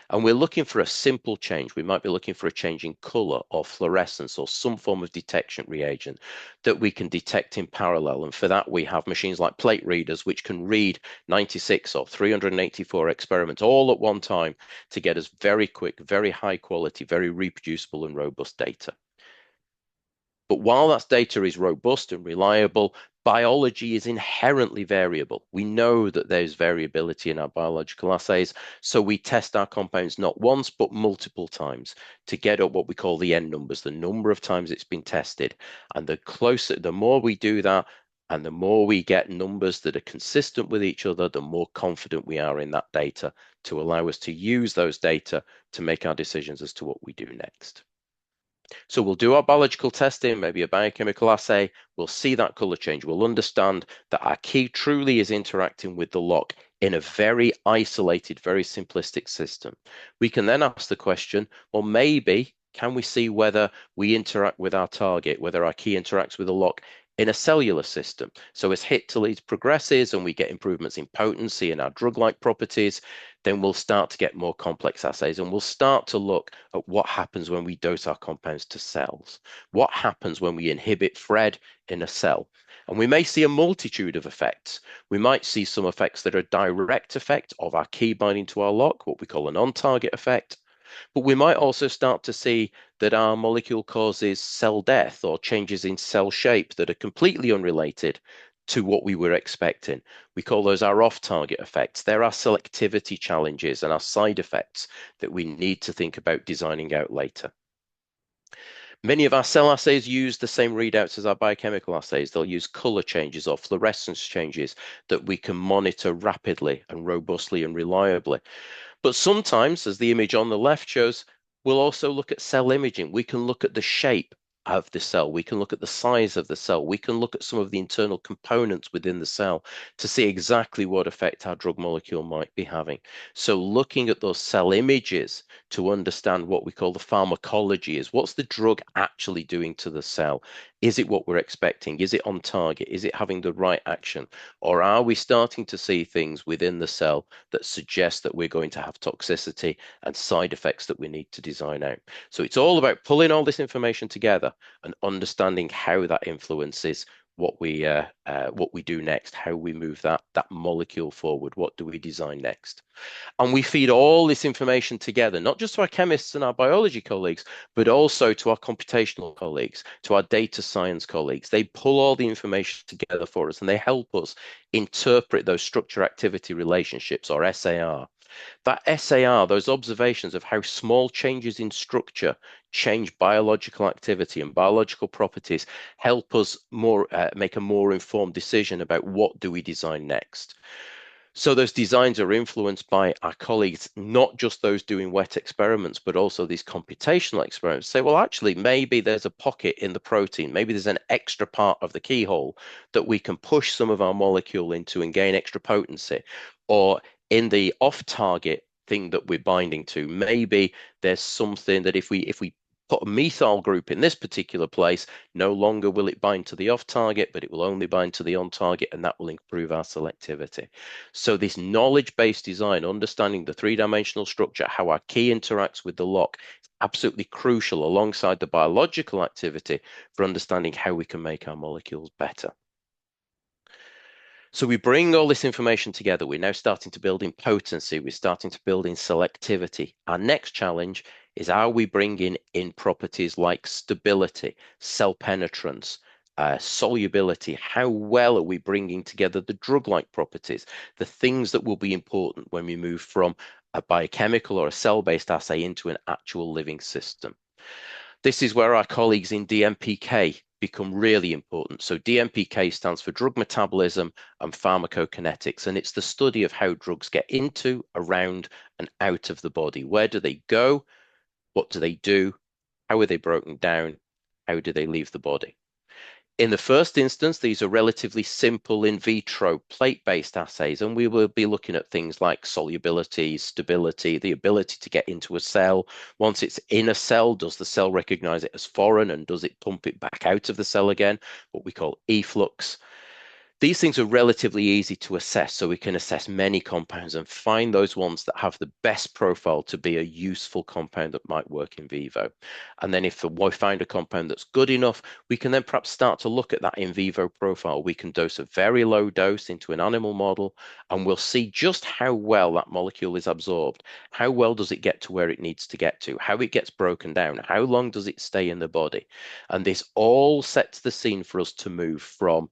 And we're looking for a simple change. We might be looking for a change in color or fluorescence or some form of detection reagent that we can detect in parallel. And for that, we have machines like plate readers, which can read 96 or 384 experiments all at one time to get us very quick, very high quality, very reproducible and robust data. But while that data is robust and reliable, biology is inherently variable. We know that there's variability in our biological assays, so we test our compounds not once, but multiple times to get up what we call the N numbers, the number of times it's been tested. And the more we do that, and the more we get numbers that are consistent with each other, the more confident we are in that data to allow us to use those data to make our decisions as to what we do next. So we'll do our biological testing, maybe a biochemical assay. We'll see that color change. We'll understand that our key truly is interacting with the lock in a very isolated, very simplistic system. We can then ask the question, well, maybe can we see whether we interact with our target, whether our key interacts with the lock in a cellular system? So as hit to lead progresses and we get improvements in potency and our drug-like properties, then we'll start to get more complex assays and we'll start to look at what happens when we dose our compounds to cells. What happens when we inhibit Fred in a cell? And we may see a multitude of effects. We might see some effects that are direct effect of our key binding to our lock, what we call an on-target effect. But we might also start to see that our molecule causes cell death or changes in cell shape that are completely unrelated to what we were expecting. We call those our off-target effects. They're our selectivity challenges and our side effects that we need to think about designing out later. Many of our cell assays use the same readouts as our biochemical assays. They'll use color changes or fluorescence changes that we can monitor rapidly and robustly and reliably. But sometimes, as the image on the left shows, we'll also look at cell imaging. We can look at the shape of the cell. We can look at the size of the cell. We can look at some of the internal components within the cell to see exactly what effect our drug molecule might be having. So looking at those cell images to understand what we call the pharmacology is, what's the drug actually doing to the cell? Is it what we're expecting? Is it on target? Is it having the right action? Or are we starting to see things within the cell that suggest that we're going to have toxicity and side effects that we need to design out? So it's all about pulling all this information together and understanding how that influences what we do next, how we move that molecule forward. What do we design next? And we feed all this information together, not just to our chemists and our biology colleagues, but also to our computational colleagues, to our data science colleagues. They pull all the information together for us and they help us interpret those structure activity relationships, or SAR. That SAR, those observations of how small changes in structure change biological activity and biological properties, help us make a more informed decision about what do we design next. So those designs are influenced by our colleagues, not just those doing wet experiments, but also these computational experiments. Say, well, actually, maybe there's a pocket in the protein. Maybe there's an extra part of the keyhole that we can push some of our molecule into and gain extra potency. Or in the off-target thing that we're binding to, maybe there's something that if we put a methyl group in this particular place, no longer will it bind to the off target, but it will only bind to the on target, and that will improve our selectivity. So this knowledge-based design, understanding the three-dimensional structure, how our key interacts with the lock, is absolutely crucial alongside the biological activity for understanding how we can make our molecules better. So we bring all this information together. We're now starting to build in potency. We're starting to build in selectivity. Our next challenge is how we bring in properties like stability, cell penetrance, solubility. How well are we bringing together the drug-like properties, the things that will be important when we move from a biochemical or a cell-based assay into an actual living system? This is where our colleagues in DMPK become really important. So DMPK stands for drug metabolism and pharmacokinetics, and it's the study of how drugs get into, around, and out of the body. Where do they go? What do they do? How are they broken down? How do they leave the body? In the first instance, these are relatively simple in vitro plate-based assays, and we will be looking at things like solubility, stability, the ability to get into a cell. Once it's in a cell, does the cell recognize it as foreign and does it pump it back out of the cell again? What we call efflux. These things are relatively easy to assess, so we can assess many compounds and find those ones that have the best profile to be a useful compound that might work in vivo. And then if we find a compound that's good enough, we can then perhaps start to look at that in vivo profile. We can dose a very low dose into an animal model, and we'll see just how well that molecule is absorbed. How well does it get to where it needs to get to? How it gets broken down? How long does it stay in the body? And this all sets the scene for us to move from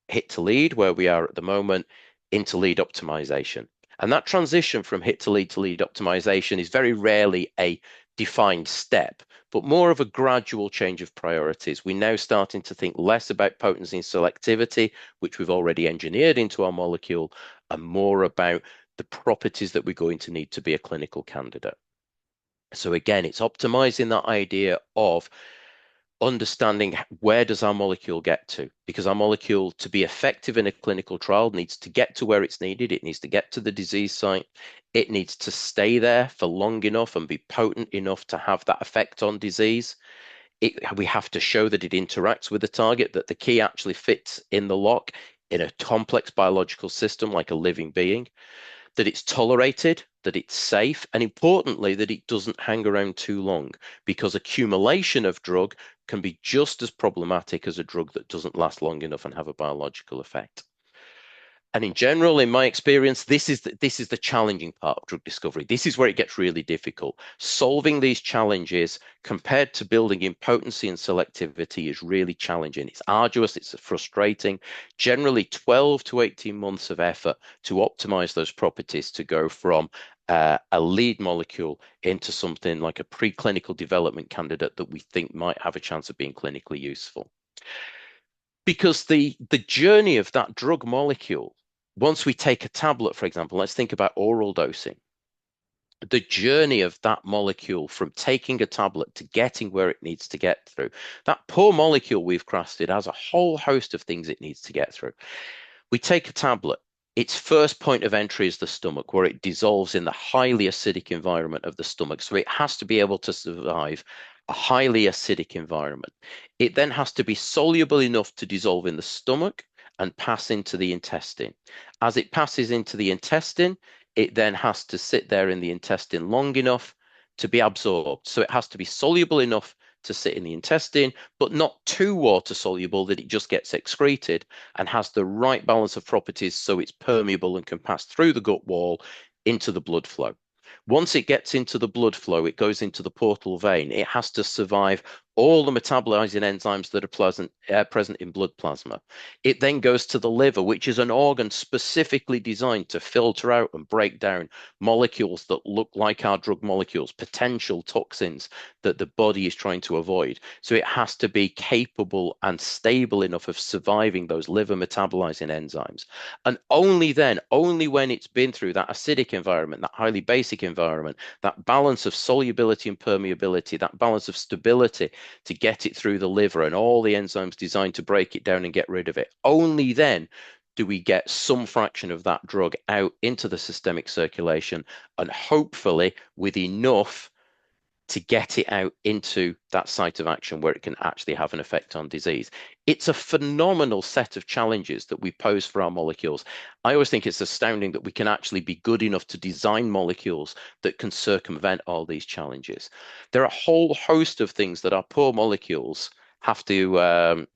hit to lead, where we are at the moment, into lead optimization. And that transition from hit to lead optimization is very rarely a defined step, but more of a gradual change of priorities. We're now starting to think less about potency and selectivity, which we've already engineered into our molecule, and more about the properties that we're going to need to be a clinical candidate. So again, it's optimizing that idea of understanding where does our molecule get to, because our molecule, to be effective in a clinical trial, needs to get to where it's needed. It needs to get to the disease site. It needs to stay there for long enough and be potent enough to have that effect on disease. We have to show that it interacts with the target, that the key actually fits in the lock in a complex biological system like a living being, that it's tolerated, that it's safe, and importantly, that it doesn't hang around too long, because accumulation of drug can be just as problematic as a drug that doesn't last long enough and have a biological effect. And in general, in my experience, this is the challenging part of drug discovery. This is where it gets really difficult. Solving these challenges compared to building in potency and selectivity is really challenging. It's arduous, it's frustrating. Generally 12 to 18 months of effort to optimize those properties to go from a lead molecule into something like a preclinical development candidate that we think might have a chance of being clinically useful. Because the journey of that drug molecule, once we take a tablet, for example, let's think about oral dosing. The journey of that molecule from taking a tablet to getting where it needs to get through, that poor molecule we've crafted has a whole host of things it needs to get through. We take a tablet. Its first point of entry is the stomach, where it dissolves in the highly acidic environment of the stomach. So it has to be able to survive a highly acidic environment. It then has to be soluble enough to dissolve in the stomach and pass into the intestine. As it passes into the intestine, it then has to sit there in the intestine long enough to be absorbed. So it has to be soluble enough to sit in the intestine, but not too water soluble that it just gets excreted, and has the right balance of properties so it's permeable and can pass through the gut wall into the blood flow. Once it gets into the blood flow, it goes into the portal vein. It has to survive all the metabolizing enzymes that are present in blood plasma. It then goes to the liver, which is an organ specifically designed to filter out and break down molecules that look like our drug molecules, potential toxins that the body is trying to avoid. So it has to be capable and stable enough of surviving those liver metabolizing enzymes. And only then, only when it's been through that acidic environment, that highly basic environment, that balance of solubility and permeability, that balance of stability to get it through the liver and all the enzymes designed to break it down and get rid of it, only then do we get some fraction of that drug out into the systemic circulation, and hopefully with enough to get it out into that site of action where it can actually have an effect on disease. It's a phenomenal set of challenges that we pose for our molecules. I always think it's astounding that we can actually be good enough to design molecules that can circumvent all these challenges. There are a whole host of things that our poor molecules have to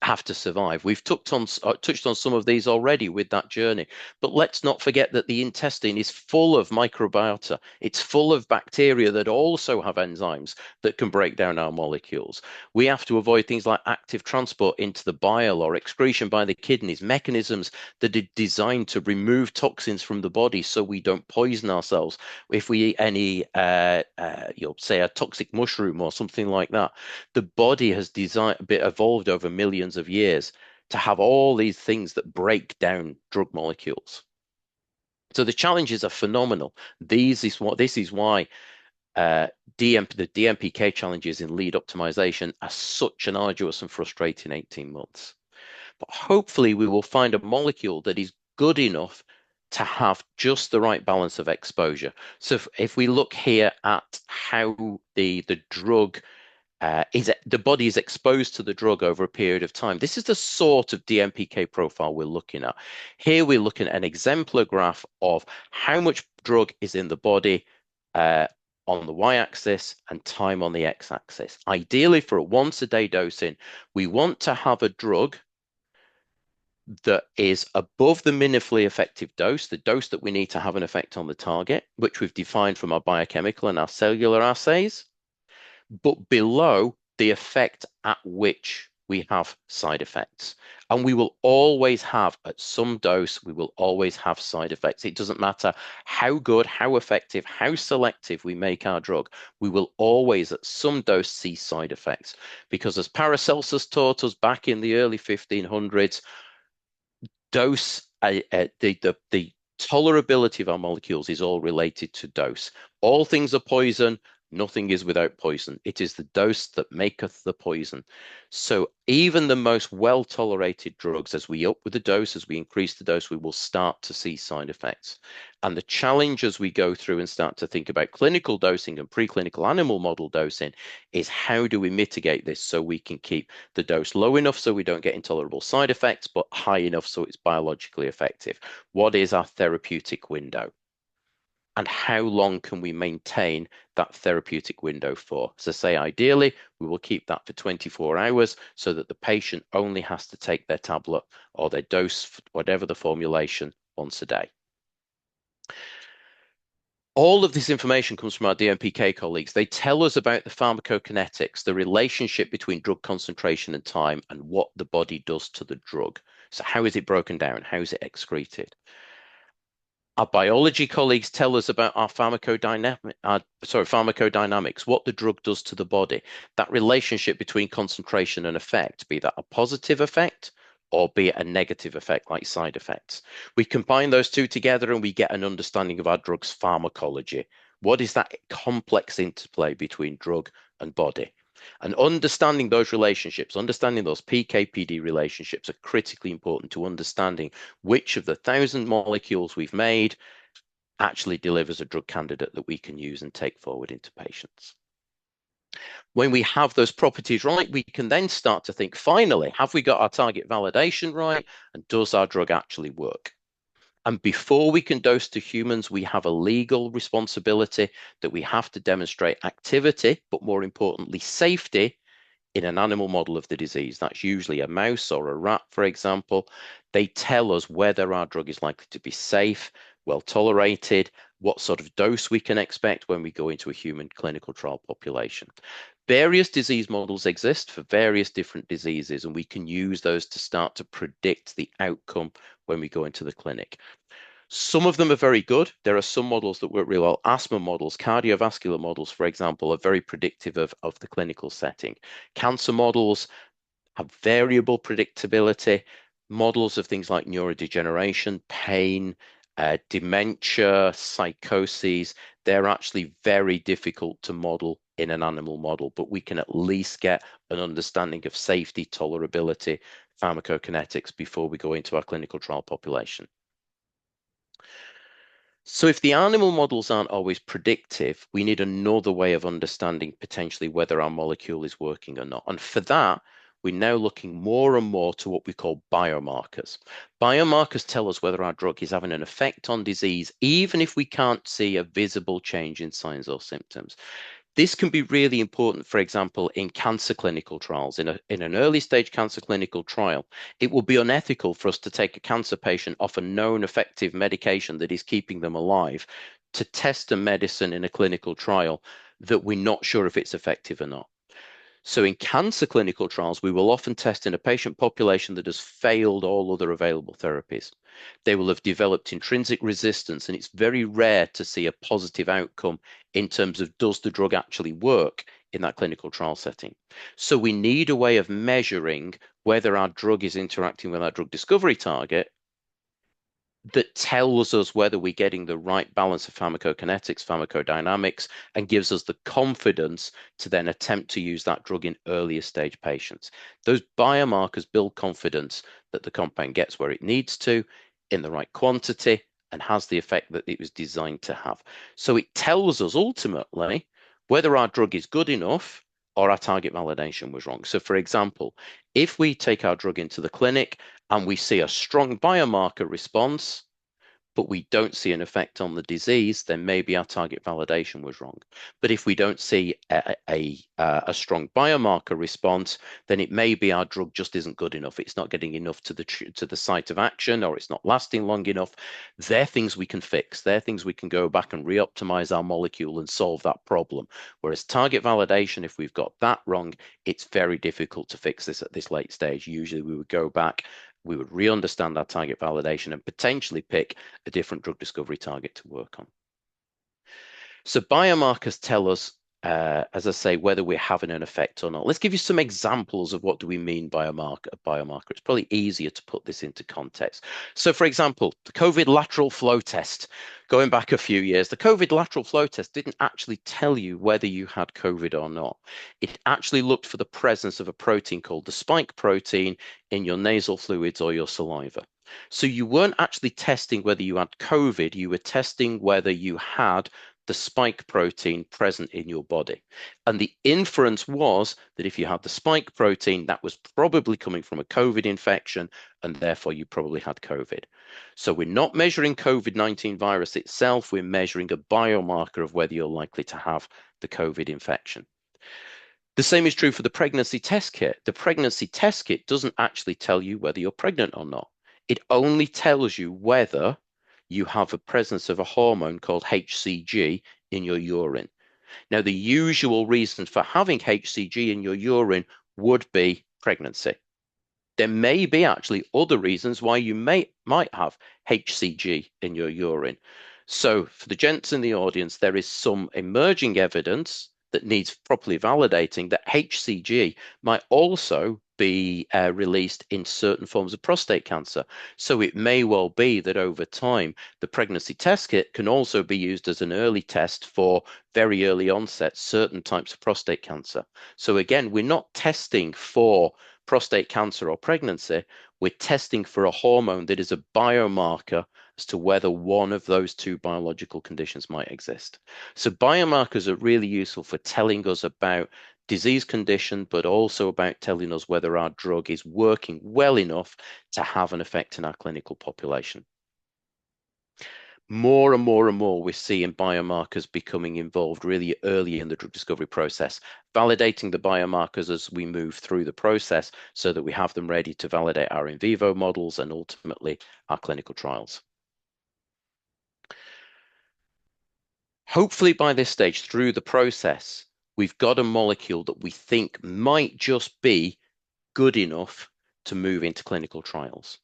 have to survive. We've touched on some of these already with that journey, but let's not forget that the intestine is full of microbiota. It's full of bacteria that also have enzymes that can break down our molecules. We have to avoid things like active transport into the bile or excretion by the kidneys, mechanisms that are designed to remove toxins from the body so we don't poison ourselves. If we eat any, you'll say a toxic mushroom or something like that, the body has evolved over millions of years to have all these things that break down drug molecules. So the challenges are phenomenal. This is why the DMPK challenges in lead optimization are such an arduous and frustrating 18 months. But hopefully we will find a molecule that is good enough to have just the right balance of exposure. So if we look here at how the drug the body is exposed to the drug over a period of time. This is the sort of DMPK profile we're looking at. Here we're looking at an exemplar graph of how much drug is in the body uh, on the y-axis and time on the x-axis. Ideally, for a once-a-day dosing, we want to have a drug that is above the minimally effective dose, the dose that we need to have an effect on the target, which we've defined from our biochemical and our cellular assays, but below the effect at which we have side effects. And we will always have, at some dose, we will always have side effects. It doesn't matter how good, how effective, how selective we make our drug, we will always, at some dose, see side effects. Because as Paracelsus taught us back in the early 1500s, dose, the tolerability of our molecules is all related to dose. All things are poison. Nothing is without poison. It is the dose that maketh the poison. So even the most well-tolerated drugs, as we up with the dose, as we increase the dose, we will start to see side effects. And the challenge as we go through and start to think about clinical dosing and preclinical animal model dosing is how do we mitigate this so we can keep the dose low enough so we don't get intolerable side effects, but high enough so it's biologically effective. What is our therapeutic window? And how long can we maintain that therapeutic window for? So say ideally, we will keep that for 24 hours so that the patient only has to take their tablet or their dose, whatever the formulation, once a day. All of this information comes from our DMPK colleagues. They tell us about the pharmacokinetics, the relationship between drug concentration and time, and what the body does to the drug. So how is it broken down? How is it excreted? Our biology colleagues tell us about our pharmacodynamics, what the drug does to the body, that relationship between concentration and effect, be that a positive effect or be it a negative effect like side effects. We combine those two together and we get an understanding of our drug's pharmacology. What is that complex interplay between drug and body? And understanding those relationships, understanding those PK/PD relationships are critically important to understanding which of the 1,000 molecules we've made actually delivers a drug candidate that we can use and take forward into patients. When we have those properties right, we can then start to think, finally, have we got our target validation right? And does our drug actually work? And before we can dose to humans, we have a legal responsibility that we have to demonstrate activity, but more importantly, safety in an animal model of the disease. That's usually a mouse or a rat, for example. They tell us whether our drug is likely to be safe, well tolerated, what sort of dose we can expect when we go into a human clinical trial population. Various disease models exist for various different diseases, and we can use those to start to predict the outcome when we go into the clinic. Some of them are very good. There are some models that work really well. Asthma models, cardiovascular models, for example, are very predictive of the clinical setting. Cancer models have variable predictability. Models of things like neurodegeneration, pain, dementia, psychoses, they're actually very difficult to model in an animal model, but we can at least get an understanding of safety, tolerability, pharmacokinetics before we go into our clinical trial population. So if the animal models aren't always predictive, we need another way of understanding potentially whether our molecule is working or not. And for that, we're now looking more and more to what we call biomarkers. Biomarkers tell us whether our drug is having an effect on disease, even if we can't see a visible change in signs or symptoms. This can be really important, for example, in cancer clinical trials. In an early stage cancer clinical trial, it will be unethical for us to take a cancer patient off a known effective medication that is keeping them alive to test a medicine in a clinical trial that we're not sure if it's effective or not. So in cancer clinical trials, we will often test in a patient population that has failed all other available therapies. They will have developed intrinsic resistance, and it's very rare to see a positive outcome in terms of does the drug actually work in that clinical trial setting. So we need a way of measuring whether our drug is interacting with our drug discovery target that tells us whether we're getting the right balance of pharmacokinetics, pharmacodynamics, and gives us the confidence to then attempt to use that drug in earlier stage patients. Those biomarkers build confidence that the compound gets where it needs to in the right quantity and has the effect that it was designed to have. So it tells us ultimately whether our drug is good enough or our target validation was wrong. So for example, if we take our drug into the clinic and we see a strong biomarker response, but we don't see an effect on the disease, then maybe our target validation was wrong. But if we don't see a strong biomarker response, then it may be our drug just isn't good enough. It's not getting enough to the site of action, or it's not lasting long enough. They're things we can fix. They're things we can go back and re-optimize our molecule and solve that problem. Whereas target validation, if we've got that wrong, it's very difficult to fix this at this late stage. Usually we would go back, we would re-understand our target validation and potentially pick a different drug discovery target to work on. So biomarkers tell us, as I say, whether we're having an effect or not. Let's give you some examples of what do we mean by a biomarker. It's probably easier to put this into context. So for example, the COVID lateral flow test, going back a few years, the COVID lateral flow test didn't actually tell you whether you had COVID or not. It actually looked for the presence of a protein called the spike protein in your nasal fluids or your saliva. So you weren't actually testing whether you had COVID, you were testing whether you had the spike protein present in your body. And the inference was that if you had the spike protein, that was probably coming from a COVID infection, and therefore you probably had COVID. So we're not measuring COVID-19 virus itself, we're measuring a biomarker of whether you're likely to have the COVID infection. The same is true for the pregnancy test kit. The pregnancy test kit doesn't actually tell you whether you're pregnant or not. It only tells you whether you have a presence of a hormone called HCG in your urine. Now, the usual reason for having HCG in your urine would be pregnancy. There may be actually other reasons why you might have HCG in your urine. So for the gents in the audience, there is some emerging evidence that needs properly validating that HCG might also be released in certain forms of prostate cancer. So it may well be that over time, the pregnancy test kit can also be used as an early test for very early onset, certain types of prostate cancer. So again, we're not testing for prostate cancer or pregnancy, we're testing for a hormone that is a biomarker as to whether one of those two biological conditions might exist. So biomarkers are really useful for telling us about disease condition, but also about telling us whether our drug is working well enough to have an effect in our clinical population. More and more and more, we're seeing biomarkers becoming involved really early in the drug discovery process, validating the biomarkers as we move through the process so that we have them ready to validate our in vivo models and ultimately our clinical trials. Hopefully by this stage through the process, we've got a molecule that we think might just be good enough to move into clinical trials.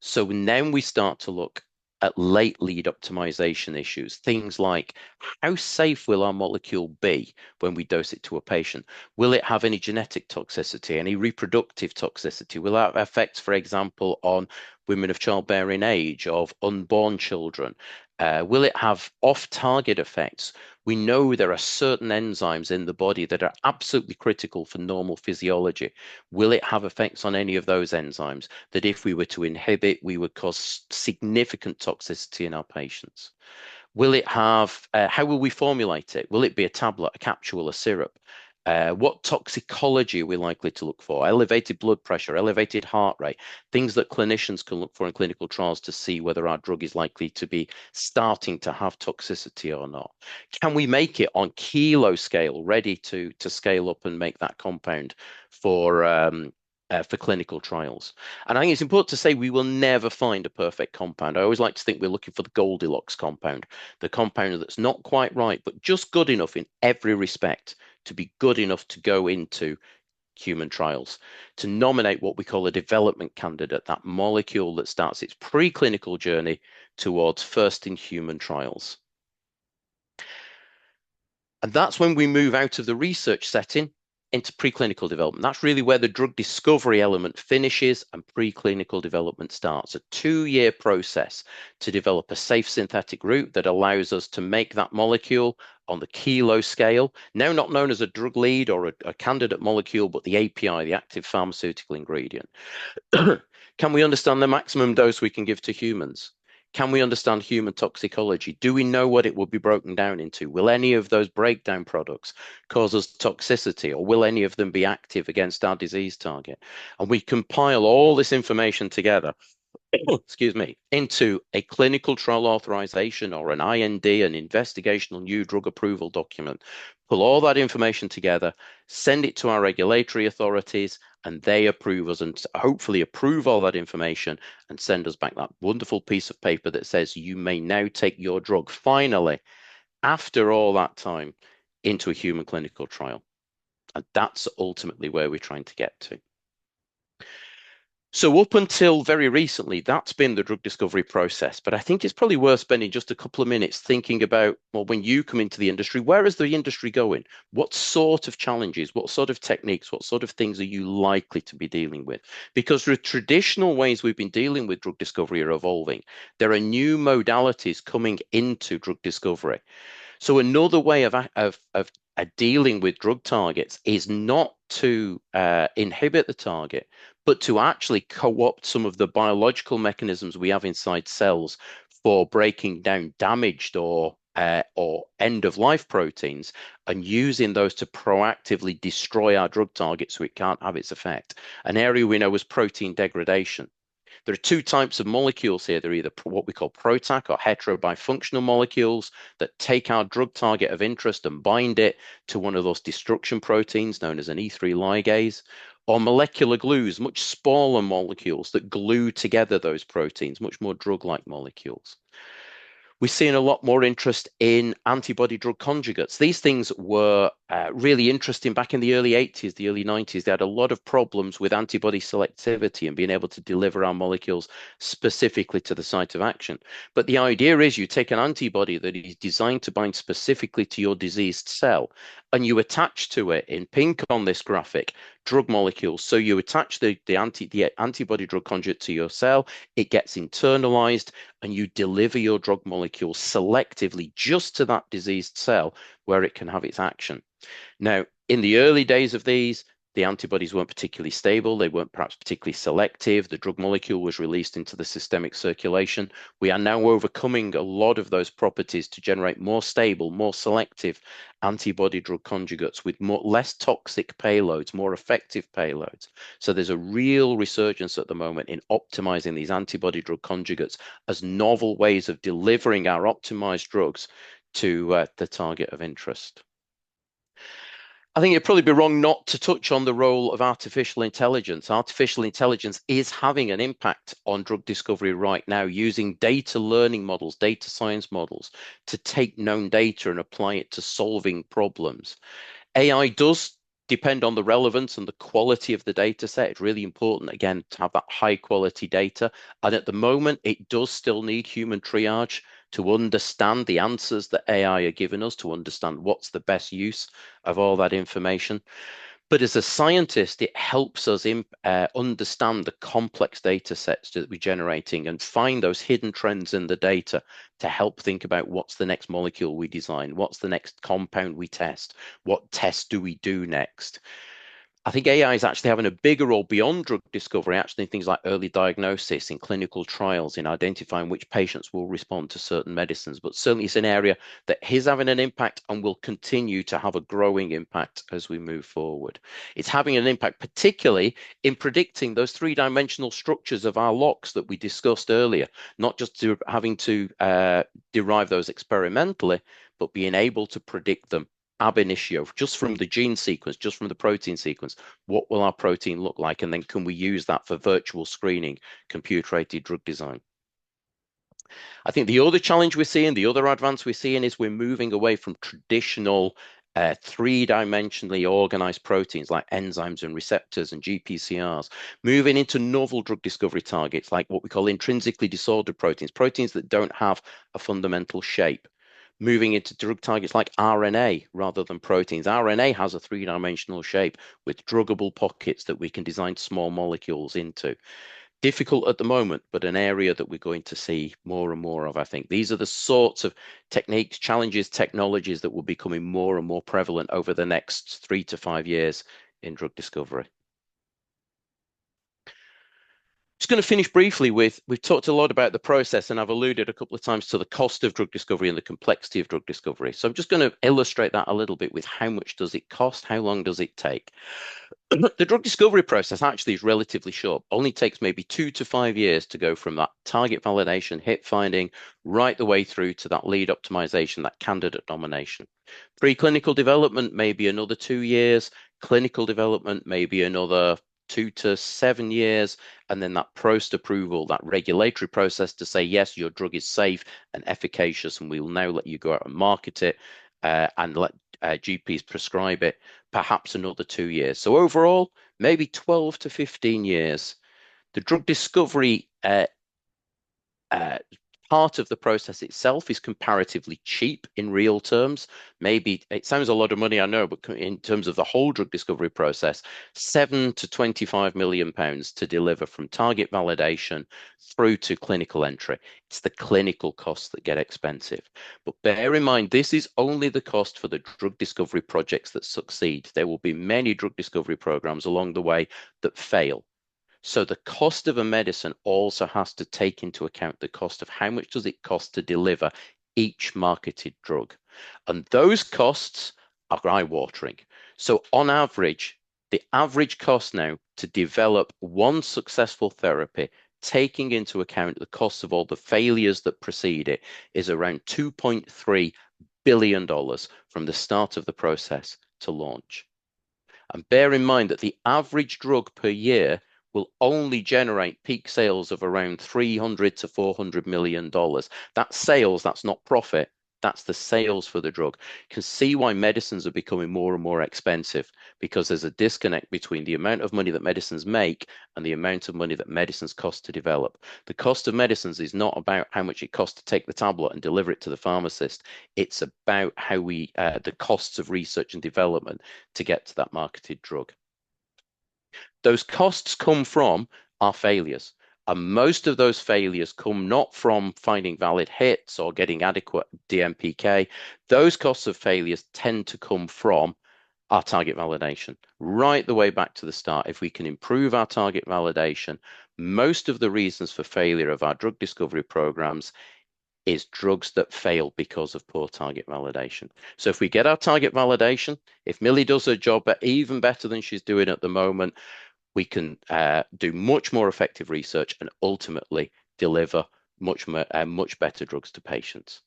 So now we start to look at late lead optimization issues, things like how safe will our molecule be when we dose it to a patient? Will it have any genetic toxicity, any reproductive toxicity? Will it have effects, for example, on women of childbearing age, of unborn children? Will it have off-target effects? We know there are certain enzymes in the body that are absolutely critical for normal physiology. Will it have effects on any of those enzymes that if we were to inhibit, we would cause significant toxicity in our patients? Will it have, how will we formulate it? Will it be a tablet, a capsule, a syrup? What toxicology are we likely to look for? Elevated blood pressure, elevated heart rate, things that clinicians can look for in clinical trials to see whether our drug is likely to be starting to have toxicity or not. Can we make it on kilo scale, ready to scale up and make that compound for clinical trials? And I think it's important to say we will never find a perfect compound. I always like to think we're looking for the Goldilocks compound, the compound that's not quite right, but just good enough in every respect to be good enough to go into human trials, to nominate what we call a development candidate, that molecule that starts its preclinical journey towards first in human trials. And that's when we move out of the research setting into preclinical development. That's really where the drug discovery element finishes and preclinical development starts. A 2-year process to develop a safe synthetic route that allows us to make that molecule on the kilo scale, now not known as a drug lead or a candidate molecule, but the API, the active pharmaceutical ingredient. Can we understand the maximum dose we can give to humans? Can we understand human toxicology? Do we know what it will be broken down into? Will any of those breakdown products cause us toxicity, or will any of them be active against our disease target? And we compile all this information together, excuse me, into a clinical trial authorization or an IND, an investigational new drug approval document. Pull all that information together, send it to our regulatory authorities, and they approve us and hopefully approve all that information and send us back that wonderful piece of paper that says you may now take your drug finally, after all that time, into a human clinical trial. And that's ultimately where we're trying to get to. So up until very recently, that's been the drug discovery process. But I think it's probably worth spending just a couple of minutes thinking about, well, when you come into the industry, where is the industry going? What sort of challenges, what sort of techniques, what sort of things are you likely to be dealing with? Because the traditional ways we've been dealing with drug discovery are evolving. There are new modalities coming into drug discovery. So another way of dealing with drug targets is not to inhibit the target, but to actually co-opt some of the biological mechanisms we have inside cells for breaking down damaged or end-of-life proteins and using those to proactively destroy our drug target so it can't have its effect. An area we know is protein degradation. There are 2 types of molecules here. They're either what we call PROTAC or heterobifunctional molecules that take our drug target of interest and bind it to one of those destruction proteins known as an E3 ligase, or molecular glues, much smaller molecules that glue together those proteins, much more drug-like molecules. We're seeing a lot more interest in antibody drug conjugates. These things were really interesting back in the early 80s, the early 90s. They had a lot of problems with antibody selectivity and being able to deliver our molecules specifically to the site of action. But the idea is you take an antibody that is designed to bind specifically to your diseased cell, and you attach to it, in pink on this graphic, drug molecules. So you attach the antibody drug conjugate to your cell, it gets internalized, and you deliver your drug molecule selectively just to that diseased cell where it can have its action. Now, in the early days of these, the antibodies weren't particularly stable. They weren't perhaps particularly selective. The drug molecule was released into the systemic circulation. We are now overcoming a lot of those properties to generate more stable, more selective antibody drug conjugates with less toxic payloads, more effective payloads. So there's a real resurgence at the moment in optimizing these antibody drug conjugates as novel ways of delivering our optimized drugs to the target of interest. I think it'd probably be wrong not to touch on the role of artificial intelligence. Artificial intelligence is having an impact on drug discovery right now, using data learning models, data science models, to take known data and apply it to solving problems. AI does depend on the relevance and the quality of the data set. It's really important, again, to have that high quality data. And at the moment, it does still need human triage to understand the answers that AI are giving us, to understand what's the best use of all that information. But as a scientist, it helps us understand the complex data sets that we're generating and find those hidden trends in the data to help think about what's the next molecule we design, what's the next compound we test, what tests do we do next. I think AI is actually having a bigger role beyond drug discovery, actually in things like early diagnosis, in clinical trials, in identifying which patients will respond to certain medicines. But certainly it's an area that is having an impact and will continue to have a growing impact as we move forward. It's having an impact, particularly in predicting those three-dimensional structures of our locks that we discussed earlier, not just having to derive those experimentally, but being able to predict them ab initio, just from the gene sequence, just from the protein sequence, what will our protein look like? And then can we use that for virtual screening, computer-aided drug design? I think the other challenge we're seeing, the other advance we're seeing is we're moving away from traditional three-dimensionally organized proteins like enzymes and receptors and GPCRs, moving into novel drug discovery targets like what we call intrinsically disordered proteins, proteins that don't have a fundamental shape. Moving into drug targets like RNA rather than proteins. RNA has a three-dimensional shape with druggable pockets that we can design small molecules into. Difficult at the moment, but an area that we're going to see more and more of, I think. These are the sorts of techniques, challenges, technologies that will be becoming more and more prevalent over the next 3 to 5 years in drug discovery. Just going to finish briefly with, we've talked a lot about the process, and I've alluded a couple of times to the cost of drug discovery and the complexity of drug discovery. So I'm just going to illustrate that a little bit with how much does it cost? How long does it take? The drug discovery process actually is relatively short, only takes maybe 2 to 5 years to go from that target validation, hit finding, right the way through to that lead optimization, that candidate nomination. Preclinical development, maybe another 2 years, clinical development, maybe another 2 to 7 years, and then that post-approval, that regulatory process to say, yes, your drug is safe and efficacious, and we will now let you go out and market it and let GPs prescribe it, perhaps another 2 years. So overall, maybe 12 to 15 years. The drug discovery part of the process itself is comparatively cheap in real terms. Maybe it sounds a lot of money, I know, but in terms of the whole drug discovery process, 7 to 25 million pounds to deliver from target validation through to clinical entry. It's the clinical costs that get expensive. But bear in mind, this is only the cost for the drug discovery projects that succeed. There will be many drug discovery programs along the way that fail. So the cost of a medicine also has to take into account the cost of how much does it cost to deliver each marketed drug. And those costs are eye-watering. So on average, the average cost now to develop one successful therapy, taking into account the costs of all the failures that precede it, is around $2.3 billion from the start of the process to launch. And bear in mind that the average drug per year will only generate peak sales of around $300 to $400 million. That's sales, that's not profit. That's the sales for the drug. You can see why medicines are becoming more and more expensive, because there's a disconnect between the amount of money that medicines make and the amount of money that medicines cost to develop. The cost of medicines is not about how much it costs to take the tablet and deliver it to the pharmacist. It's about how the costs of research and development to get to that marketed drug. Those costs come from our failures. And most of those failures come not from finding valid hits or getting adequate DMPK. Those costs of failures tend to come from our target validation, right the way back to the start. If we can improve our target validation, most of the reasons for failure of our drug discovery programs is drugs that fail because of poor target validation. So if we get our target validation, if Millie does her job even better than she's doing at the moment, we can do much more effective research and ultimately deliver much better drugs to patients.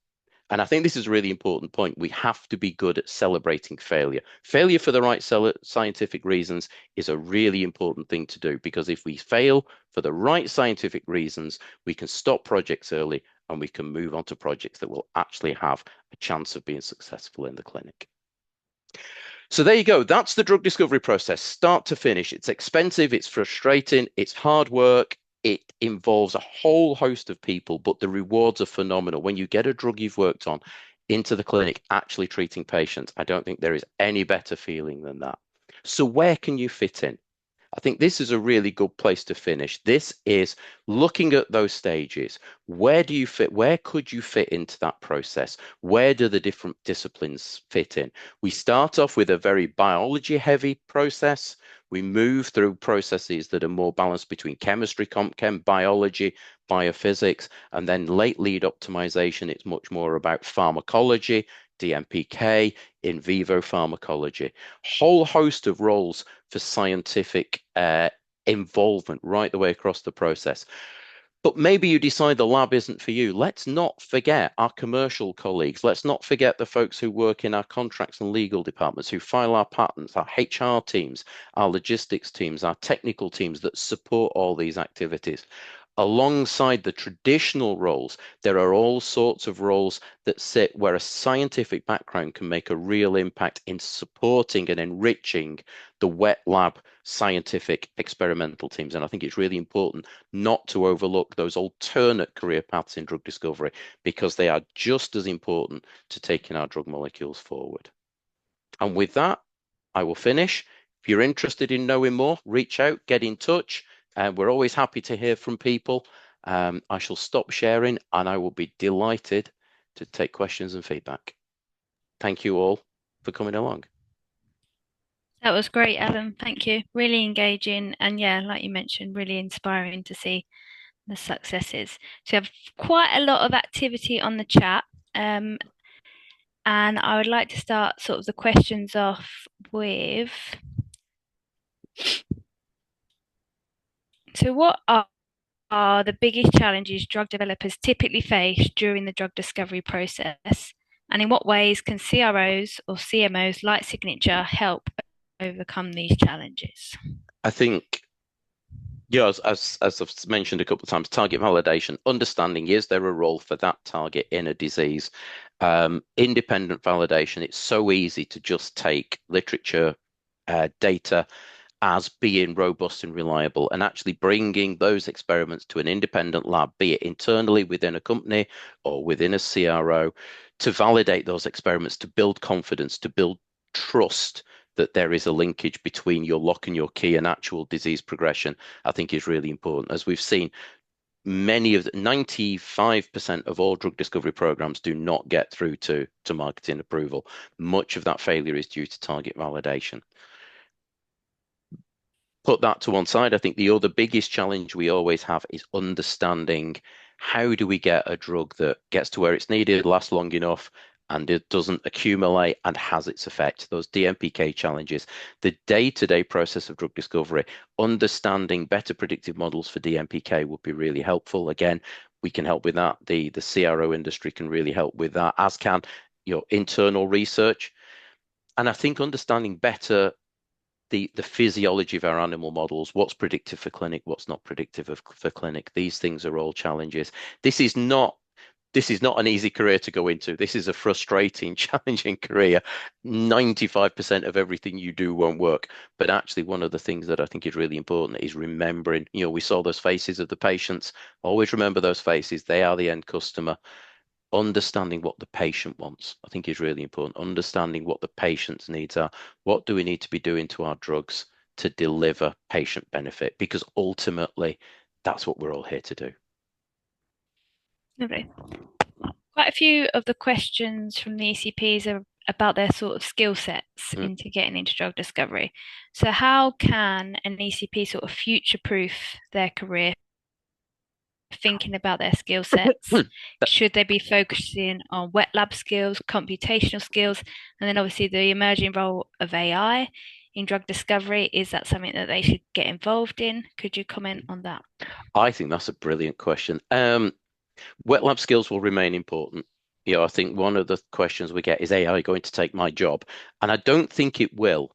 And I think this is a really important point. We have to be good at celebrating failure. Failure for the right scientific reasons is a really important thing to do, because if we fail for the right scientific reasons, we can stop projects early and we can move on to projects that will actually have a chance of being successful in the clinic. So there you go. That's the drug discovery process, start to finish. It's expensive, it's frustrating, it's hard work. It involves a whole host of people, but the rewards are phenomenal. When you get a drug you've worked on into the clinic, actually treating patients, I don't think there is any better feeling than that. So where can you fit in? I think this is a really good place to finish. This is looking at those stages. Where do you fit? Where could you fit into that process? Where do the different disciplines fit in? We start off with a very biology heavy process. We move through processes that are more balanced between chemistry, comp chem, biology, biophysics, and then late lead optimization. It's much more about pharmacology, DMPK, in vivo pharmacology, whole host of roles for scientific involvement right the way across the process. But maybe you decide the lab isn't for you. Let's not forget our commercial colleagues. Let's not forget the folks who work in our contracts and legal departments, who file our patents, our HR teams, our logistics teams, our technical teams that support all these activities. Alongside the traditional roles, there are all sorts of roles that sit where a scientific background can make a real impact in supporting and enriching the wet lab scientific experimental teams. And I think it's really important not to overlook those alternate career paths in drug discovery because they are just as important to taking our drug molecules forward. And with that, I will finish. If you're interested in knowing more, reach out, get in touch. We're always happy to hear from people. I shall stop sharing and I will be delighted to take questions and feedback. Thank you all for coming along. That was great, Alan. Thank you. Really engaging and yeah, like you mentioned, really inspiring to see the successes. So you have quite a lot of activity on the chat. And I would like to start sort of the questions off with, so what are the biggest challenges drug developers typically face during the drug discovery process? And in what ways can CROs or CMOs like Signature help overcome these challenges? I think, yeah, as I've mentioned a couple of times, target validation, understanding is there a role for that target in a disease? Independent validation, it's so easy to just take literature data as being robust and reliable, and actually bringing those experiments to an independent lab, be it internally within a company or within a CRO, to validate those experiments, to build confidence, to build trust that there is a linkage between your lock and your key and actual disease progression, I think is really important. As we've seen, many of the 95% of all drug discovery programs do not get through to marketing approval. Much of that failure is due to target validation. Put that to one side, I think the other biggest challenge we always have is understanding how do we get a drug that gets to where it's needed, lasts long enough, and it doesn't accumulate and has its effect. Those DMPK challenges, the day-to-day process of drug discovery, understanding better predictive models for DMPK would be really helpful. Again, we can help with that. The CRO industry can really help with that, as can your internal research. And I think understanding better the physiology of our animal models, what's predictive for clinic, what's not predictive for clinic. These things are all challenges. This is not an easy career to go into. This is a frustrating, challenging career. 95% of everything you do won't work. But actually, one of the things that I think is really important is remembering, we saw those faces of the patients. Always remember those faces. They are the end customer. Understanding what the patient wants, I think, is really important. Understanding what the patient's needs are. What do we need to be doing to our drugs to deliver patient benefit? Because ultimately, that's what we're all here to do. Lovely. Quite a few of the questions from the ECPs are about their sort of skill sets into getting into drug discovery. So how can an ECP sort of future-proof their career, thinking about their skill sets? Should they be focusing on wet lab skills, computational skills, and then obviously the emerging role of AI in drug discovery? Is that something that they should get involved in? Could you comment on that? I think that's a brilliant question. Wet lab skills will remain important. I think one of the questions we get is AI going to take my job? And I don't think it will.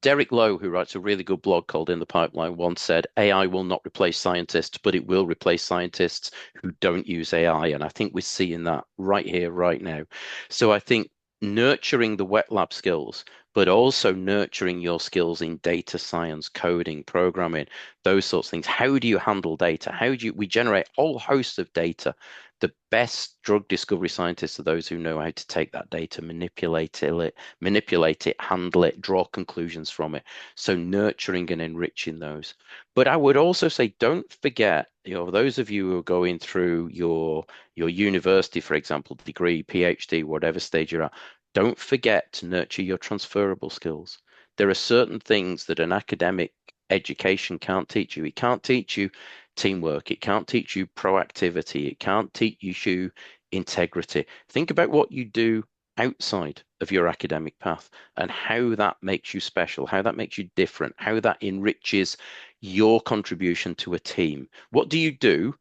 Derek Lowe, who writes a really good blog called In the Pipeline, once said, AI will not replace scientists, but it will replace scientists who don't use AI. And I think we're seeing that right here, right now. So I think nurturing the wet lab skills, but also nurturing your skills in data science, coding, programming, those sorts of things. How do you handle data? We generate a whole host of data. The best drug discovery scientists are those who know how to take that data, manipulate it, handle it, draw conclusions from it. So nurturing and enriching those. But I would also say, don't forget, those of you who are going through your university, for example, degree, PhD, whatever stage you're at, don't forget to nurture your transferable skills. There are certain things that an academic education can't teach you. It can't teach you teamwork. It can't teach you proactivity. It can't teach you integrity. Think about what you do outside of your academic path and how that makes you special, how that makes you different, how that enriches your contribution to a team. What do you do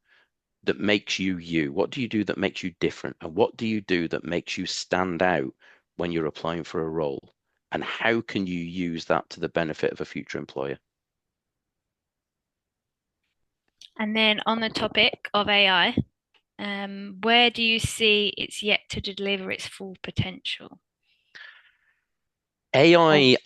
that makes you you? What do you do that makes you different? And what do you do that makes you stand out when you're applying for a role? And how can you use that to the benefit of a future employer? And then on the topic of AI, where do you see it's yet to deliver its full potential? Or AI,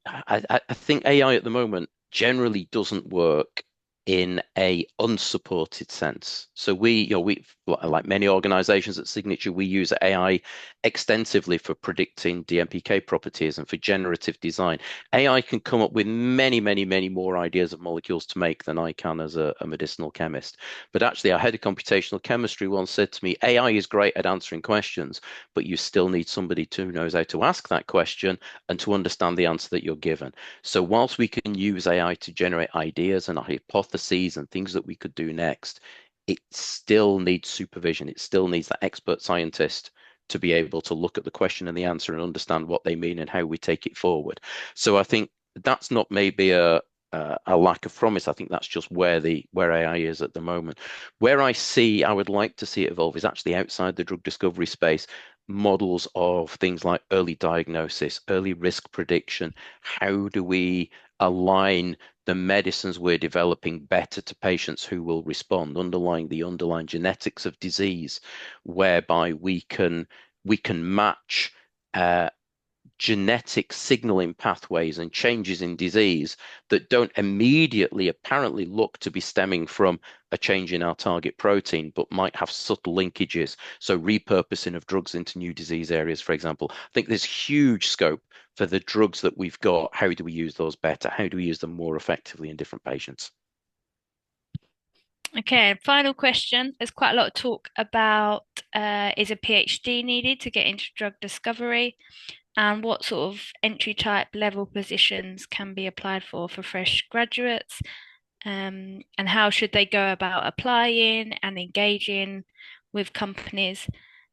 I think AI at the moment generally doesn't work in a unsupported sense. So we like many organizations at Signature, we use AI extensively for predicting DMPK properties and for generative design. AI can come up with many, many, many more ideas of molecules to make than I can as a medicinal chemist. But actually, our head of computational chemistry once said to me, AI is great at answering questions, but you still need somebody who knows how to ask that question and to understand the answer that you're given. So whilst we can use AI to generate ideas and hypotheses and things that we could do next, it still needs supervision. It still needs that expert scientist to be able to look at the question and the answer and understand what they mean and how we take it forward. So I think that's not maybe a lack of promise. I think that's just where AI is at the moment. Where I would like to see it evolve is actually outside the drug discovery space, models of things like early diagnosis, early risk prediction. How do we align the medicines we're developing better to patients who will respond, underlying the underlying genetics of disease, whereby we can match genetic signaling pathways and changes in disease that don't immediately apparently look to be stemming from a change in our target protein, but might have subtle linkages. So repurposing of drugs into new disease areas, for example. I think there's huge scope for the drugs that we've got. How do we use those better? How do we use them more effectively in different patients? okay, final question. There's quite a lot of talk about is a PhD needed to get into drug discovery, and what sort of entry type level positions can be applied for fresh graduates, and how should they go about applying and engaging with companies.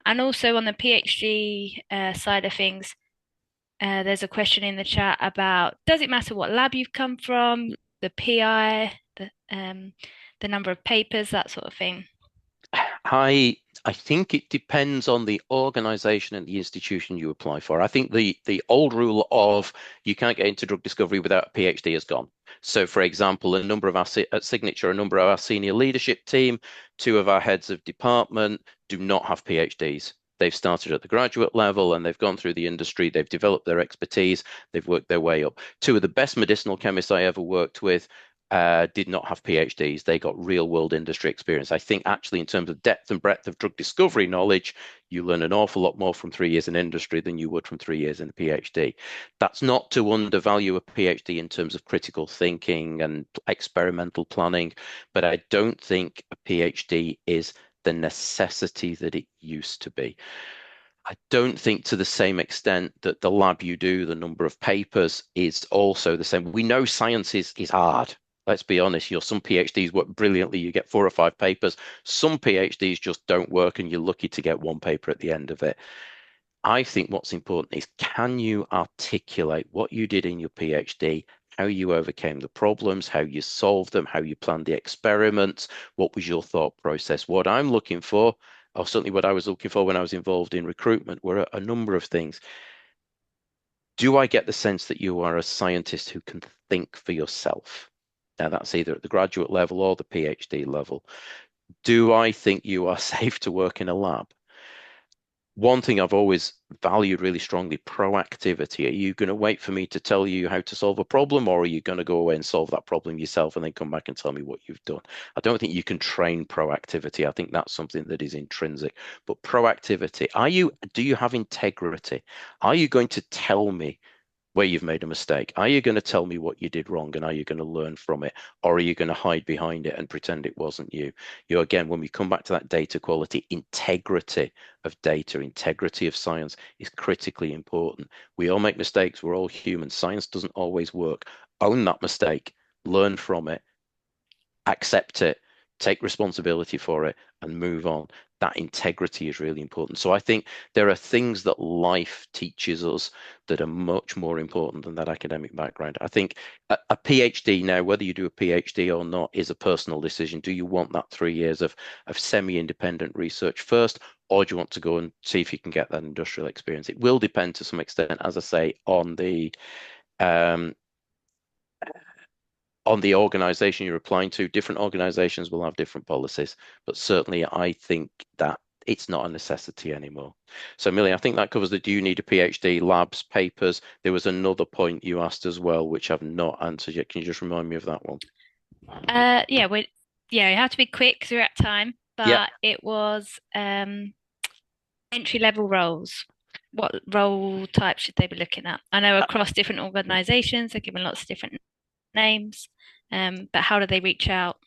And also on the PhD side of things, there's a question in the chat about does it matter what lab you've come from, the PI, the number of papers, that sort of thing. I think it depends on the organization and the institution you apply for. I think the old rule of you can't get into drug discovery without a PhD is gone. So, for example, a number of our at Signature, a number of our senior leadership team, two of our heads of department do not have PhDs. They've started at the graduate level and they've gone through the industry. They've developed their expertise. They've worked their way up. Two of the best medicinal chemists I ever worked with did not have PhDs. They got real world industry experience. I think actually in terms of depth and breadth of drug discovery knowledge, you learn an awful lot more from 3 years in industry than you would from 3 years in a PhD. That's not to undervalue a PhD in terms of critical thinking and experimental planning, but I don't think a PhD is the necessity that it used to be. I don't think to the same extent that the lab you do, the number of papers is also the same. We know science is hard. Let's be honest, some PhDs work brilliantly. You get 4 or 5 papers. Some PhDs just don't work and you're lucky to get one paper at the end of it. I think what's important is can you articulate what you did in your PhD, how you overcame the problems, how you solved them, how you planned the experiments, what was your thought process? What I'm looking for, or certainly what I was looking for when I was involved in recruitment, were a number of things. Do I get the sense that you are a scientist who can think for yourself? Now, that's either at the graduate level or the PhD level. Do I think you are safe to work in a lab? One thing I've always valued really strongly, proactivity. Are you going to wait for me to tell you how to solve a problem, or are you going to go away and solve that problem yourself and then come back and tell me what you've done? I don't think you can train proactivity. I think that's something that is intrinsic. But proactivity, do you have integrity? Are you going to tell me where you've made a mistake? Are you going to tell me what you did wrong and are you going to learn from it? Or are you going to hide behind it and pretend it wasn't you? Again, when we come back to that data quality, integrity of data, integrity of science is critically important. We all make mistakes. We're all human. Science doesn't always work. Own that mistake, learn from it, accept it, take responsibility for it, and move on. That integrity is really important. So I think there are things that life teaches us that are much more important than that academic background. I think a PhD now, whether you do a PhD or not, is a personal decision. Do you want that 3 years of semi-independent research first, or do you want to go and see if you can get that industrial experience? It will depend to some extent, as I say, um, on the organization you're applying to. Different organizations will have different policies, but certainly I think that it's not a necessity anymore. So, Millie, I think that covers the do you need a PhD, labs, papers. There was another point you asked as well, which I've not answered yet. Can you just remind me of that one? Yeah, you have to be quick because we're at time, Yep. but it was entry level roles. What role type should they be looking at? I know across different organizations, they're given lots of different names, but how do they reach out?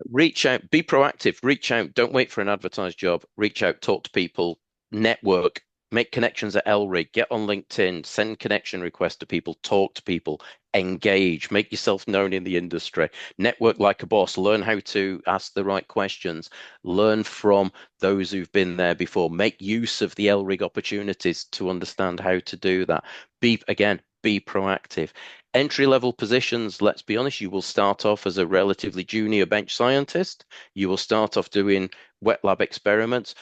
Reach out, be proactive, reach out, don't wait for an advertised job. Reach out, talk to people, network, make connections at ELRIG, get on LinkedIn, send connection requests to people, talk to people, engage, make yourself known in the industry, network like a boss, learn how to ask the right questions, learn from those who've been there before, make use of the ELRIG opportunities to understand how to do that. Be proactive. Entry level positions, let's be honest, you will start off as a relatively junior bench scientist. You will start off doing wet lab experiments.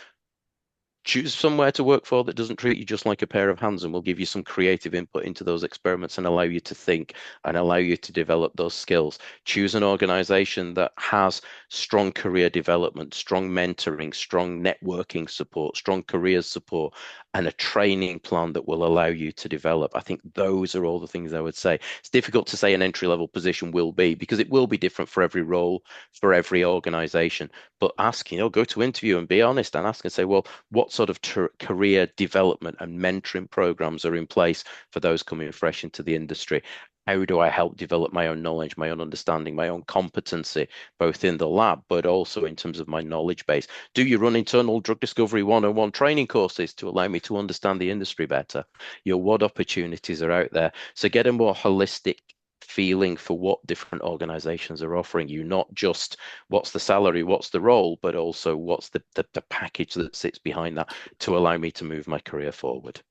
Choose somewhere to work for that doesn't treat you just like a pair of hands and will give you some creative input into those experiments and allow you to think and allow you to develop those skills. Choose an organization that has strong career development, strong mentoring, strong networking support, strong careers support, and a training plan that will allow you to develop. I think those are all the things I would say. It's difficult to say an entry level position will be because it will be different for every role, for every organization. But ask, go to interview and be honest and ask and say, well, what sort of career development and mentoring programs are in place for those coming fresh into the industry? How do I help develop my own knowledge, my own understanding, my own competency, both in the lab, but also in terms of my knowledge base? Do you run internal drug discovery 101 training courses to allow me to understand the industry better? What opportunities are out there? So get a more holistic feeling for what different organizations are offering you, not just what's the salary, what's the role, but also what's the package that sits behind that to allow me to move my career forward.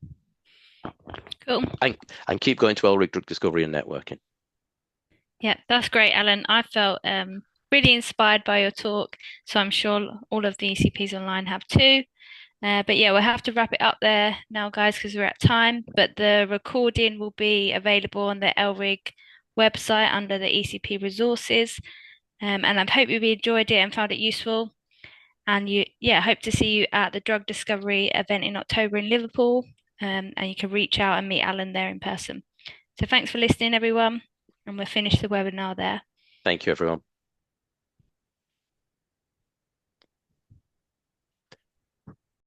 Cool. And keep going to ELRIG Drug Discovery and Networking. Yeah, that's great, Alan. I felt really inspired by your talk, so I'm sure all of the ECPs online have too. But yeah, we'll have to wrap it up there now, guys, because we're at time. But the recording will be available on the ELRIG website under the ECP resources. And I hope you enjoyed it and found it useful. And hope to see you at the drug discovery event in October in Liverpool. And you can reach out and meet Alan there in person. So thanks for listening, everyone. And we'll finish the webinar there. Thank you, everyone.